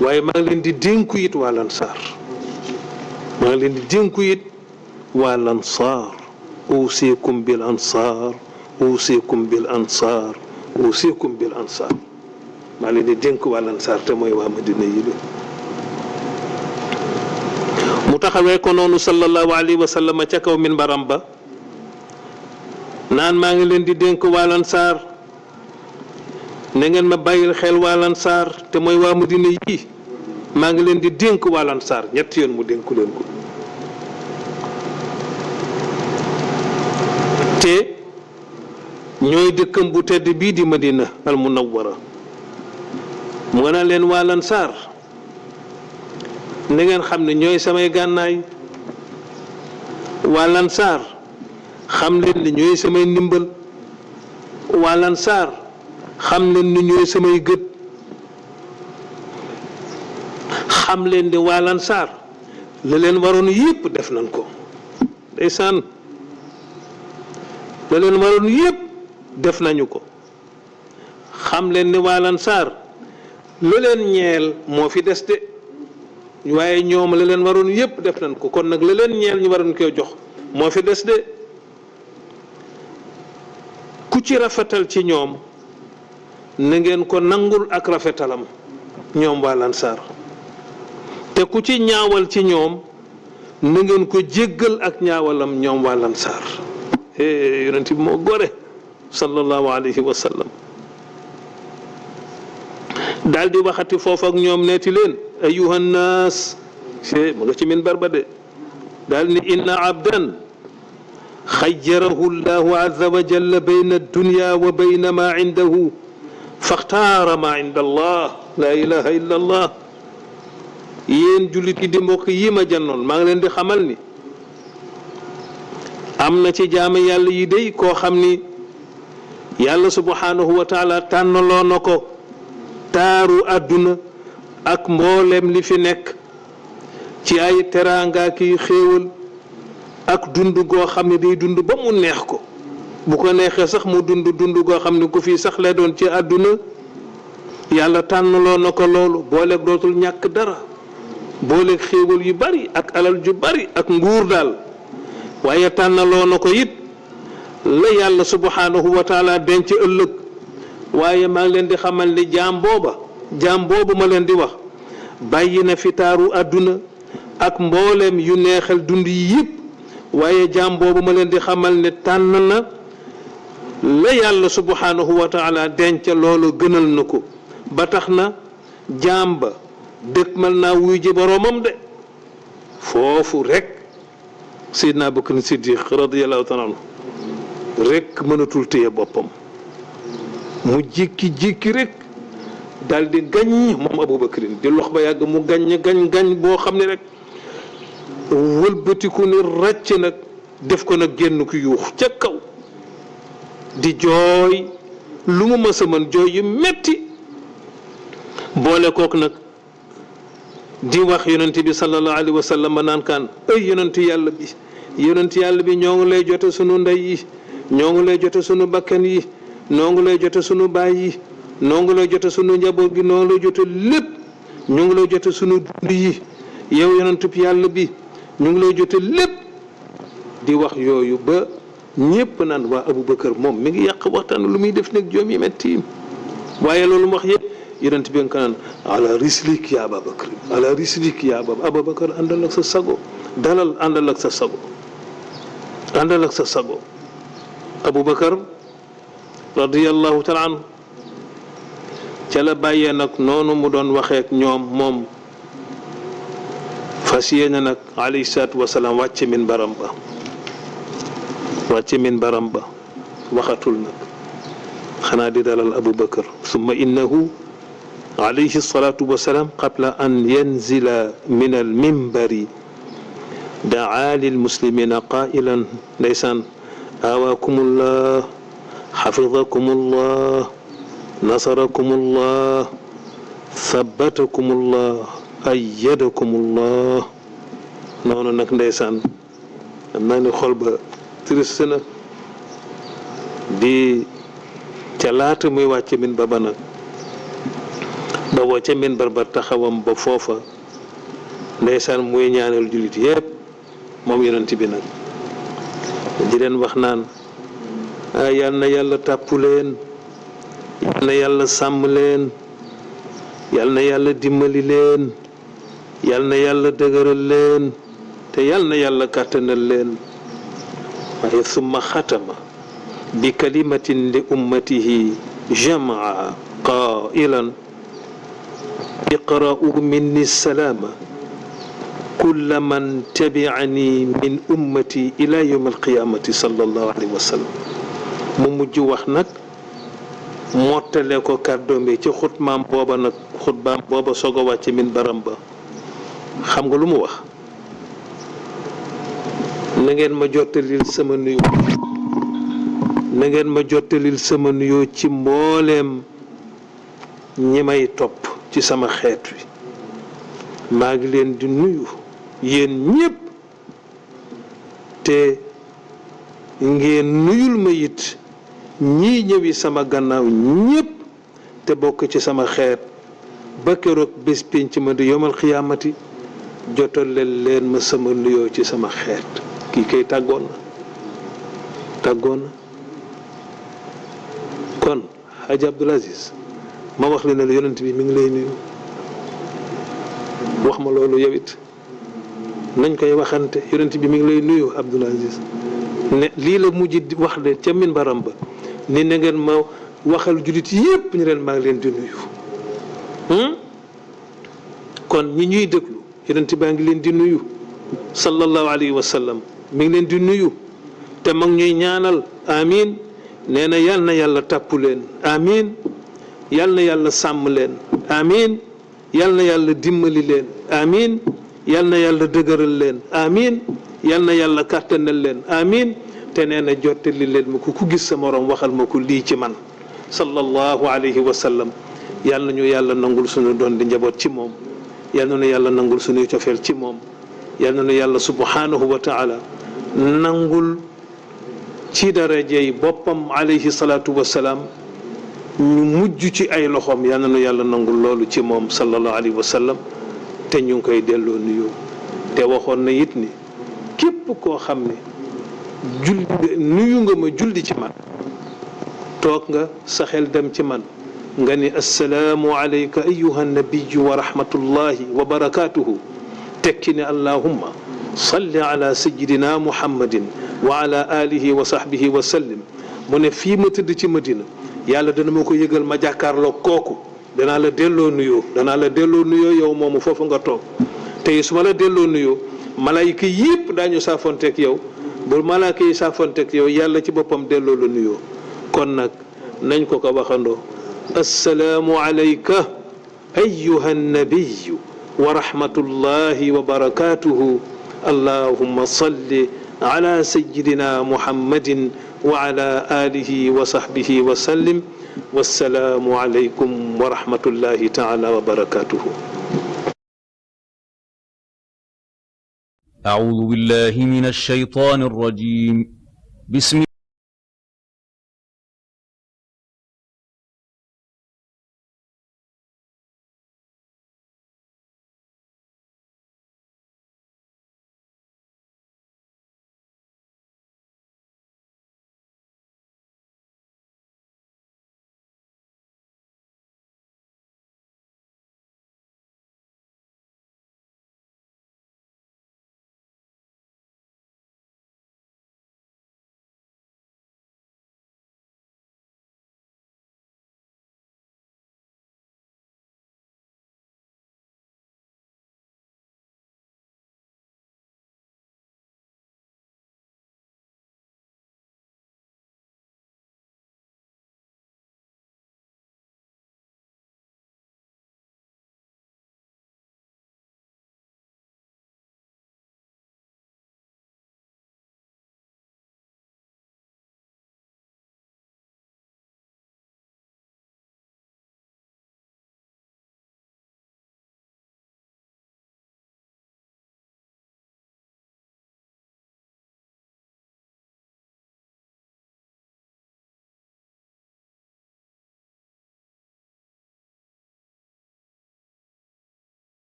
waaye maa ngi leen di dénku it waa Lansaar maa ngi leen di dénku it waa Lansaar usikum bil ansaar usikum bil ansaar usikum bil ansaar maa ngi leen di dénku waa Lansaar te mooy waa Madina yi bi mu taxawee ko noonu sallallahu alayhi wa sallam ca kaw minbaram ba naan maa ngi leen di dénk waa Lansaar na ngeen ma bàyyil xel waa Lansaar te mooy waa Madina yi maa ngi leen di dénk waa Lansaar ñetti yoon mu dénku leen ko te ñooy dëkkam bu tedd bii di Madina al Munawwara mu nga naan leen waa Lansaar na ngeen xam ne ñooy samay gànnaay waa Lansaar xam leen ni ñooy samay ndimbal waa Lansaar xam leen ni ñooy samay gët xam leen ni waa Lansaar la leen waroon yépp def nañ ko ndeysaan la leen waroon yépp def nañu ko xam leen ni waa Lansaar la leen ñeel moo fi des de waaye ñoom la leen waroon yépp def nañ ko kon nag la leen ñeel ñu waroon koy jox moo fi des de ku ci rafetal ci ñoom na ngeen ko nangul ak rafetalam ñoom waa Lansaar te ku ci ñaawal ci ñoom na ngeen ko jéggal ak ñaawalam ñoom waa Lansaar yonent bi moo gore sallallahu alayhi wa sallam daal di waxati foofu ak ñoom neeti leen ayuha nnaas mu nga ci minbar ba de daal ni inna abdan xayyarahu llahu azza wa jalla bayna addunya wa bayna ma indahu faxtaara ma inda allah la ilaha illa allah yéen jullit yi di mbokk yi ma jannoon maa ngi leen di xamal ni am na ci jaam yàlla yi day koo xam ni yàlla subhanahu wa taala tànnaloo na ko taaru àdduna ak mboolem li fi nekk ci ay teraanga ki xéewal ak dund goo xam ne day dund ba mu neex ko bu ko neexee sax mu dund goo xam ne ku fii sax la doon ci àdduna yàlla tànnaloo na ko loolu booleeg dootul ñàkk dara booleeg xéewal yu bari ak alal ju bari ak nguur daal waaye tànnaloo na ko it la yàlla subhanahu wa taala denc ëllëg waaye maa ngi leen di xamal ni jaam boobu ma leen di wax bàyyi na fi taaru àdduna ak mboolem yu neexal dund yi yëpp waaye jaam boobu ma leen di xamal ne tànn na la yàlla subhanahu wa taala denc loolu gënal na ko ba tax na jaam ba dëkkmal naa wuy ji boroomam de foofu rek Seydina Abubakar Siddiq radiyallahu taala anhu rek mënatul téye boppam mu jékki rek daal di gañ moom Abubakar di lox ba yàgg mu gañ boo xam ne rek wëlbatiku ni ràcc nag def ko nag génn ku yuux ca kaw di jooy lu mu mës a mën jooy yu metti boole kook nag di wax yonent bi sallallahu alayhi wa sallam naan kaan ay yonent yàlla bi ñoo ngi lay jote sunu ndey yi ñoo ngi lay jote sunu bakkan yi noo ngi lay jote sunu baay yi noo ngi lay jote sunu njaboot gi noo ngi lay jote lépp ñu ngi lay jote sunu dund yi yow yonentub yàlla bi ñu ngi lay jote lépp di wax yooyu ba ñépp naan waa Abubakar moom mi ngi yàq waxtaan lu muy def nag joom yi metti waaye loolu mu wax yëpp yonent bi nga ko naan ala rislik ya Abubakar ala rislik ya Abubakar àndal ak sa sago dalal àndal ak sa sago àndal ak sa sago Abubakar radiyallahu taala anhu ca la bàyyee nag noonu mu doon waxee ak ñoom moom fas yéene nag alayhi salaatu wasalaam wàcce min baram ba waxatul nag xanaa di dalal Abubakar summa innahu alayhi salaatu wasalaam qabla an yanzila min al minbari daa lil muslimina qailan ndeysaan awaakumullah xafidakumullah nasarakumullah sabbatakumullah ayyadakumullah noonu nag ndeysaan am naa ni xol ba triste na di ca laata muy wàcce min ba nag ba wàcce min ba taxawam ba foofa ndeysaan muy ñaanal jullit yépp moom yonent bi nag di leen wax naan yal na yàlla tàppu leen yal na yàlla sàmm leen yal na yàlla dimbali leen yal na yàlla dëgëral leen te yal na yàlla kàttanal leen waaye summa xatama bi kalimatin li ummatihi jamaa qailan iqra'u minni salaama kulla man tabi'ani min ummati ila yawm alqiyamati sallallahu alayhi wa sallam mu mujj wax nag mottale ko kàddoom bi ci xutbaam booba soog a wàcc min baram ba xam nga lu mu wax na ngeen ma jottalil sama nuyoo na ngeen ma jottalil sama nuyoo ci mbooleem ñi may topp ci sama xeet wi maa ngi leen di nuyu yéen ñépp te ngeen nuyul ma it ñii ñëwi sama gannaaw ñépp te bokk ci sama xeet ba keroog bés pénc ma di yomal xiyaamati jotaleel leen ma sama nuyoo ci sama xeet. kii kay tàggoon na kon Hadj Abdoul Aziz ma wax la ne la yonent bi mi ngi lay nuyu wax ma loolu yow it nañ koy waxante yonent bi mi ngi lay nuyu Abdoul Aziz ne lii la mujj wax de ca minbaram ba ni na ngeen ma waxal jullit yépp ñu leen maa ngi leen di nuyu kon ñi ñuy déglu yonent baa ngi leen di nuyu sallallahu alayhi wa sallam mi ngi leen di nuyu te mag ñuy ñaanal amin nee na yal na yàlla tàppu leen amin yal na yàlla sàmm leen amin yal na yàlla dimbali leen amin yal na yàlla dëgëral leen amin yal na yàlla kàttanal leen amin te nee na jottali leen ma ko ku gis sa morom waxal ma ko lii ci man sallallahu alayhi wa sallam yal na ñu yàlla nangul suñu doon di njaboot ci moom yal na ñu yàlla nangul suñuy cofeel ci moom yal na ñu yàlla subhanahu wa taala nangul ci darajey boppam alayhi salaatu wa salaam ñu mujj ci ay loxoom yal na ñu yàlla nangul loolu ci moom sallallahu alayhi wa sallam te ñu ngi koy delloo nuyoo te waxoon na it ni képp koo xam ne julli nuyu nga ma julli ci man toog nga sa xel dem ci man nga ni assalaamu alayka ayyuha nabiyu wa rahmatullahi wa barakatuhu tekki ne allahumma salli ala sayyidina muhammadin wa ala alihi wa sahbihi wa sallim mu ne fii ma tëdd ci Madina yàlla dana ma ko yëgal ma jàkkaarloo kooku danaa la delloo nuyoo yow moomu foofu nga toog te su ma la delloo nuyoo malaayika yëpp daañu saafonteeg yow bu malaayika yi saafonteeg yow yàlla ci boppam delloo la nuyoo kon nag nañ ko ko waxandoo assalaamu alayka ayyuha nabiyu wa rahmatullahi wa barakatuhu allahumma salli ala sayyidina muhammadin wa ala alihi wa sahbihi wa sallim wassalaamu alaykum wa rahmatullahi taala wa barakatuhu. أعوذ بالله من الشيطان الرجيم بسم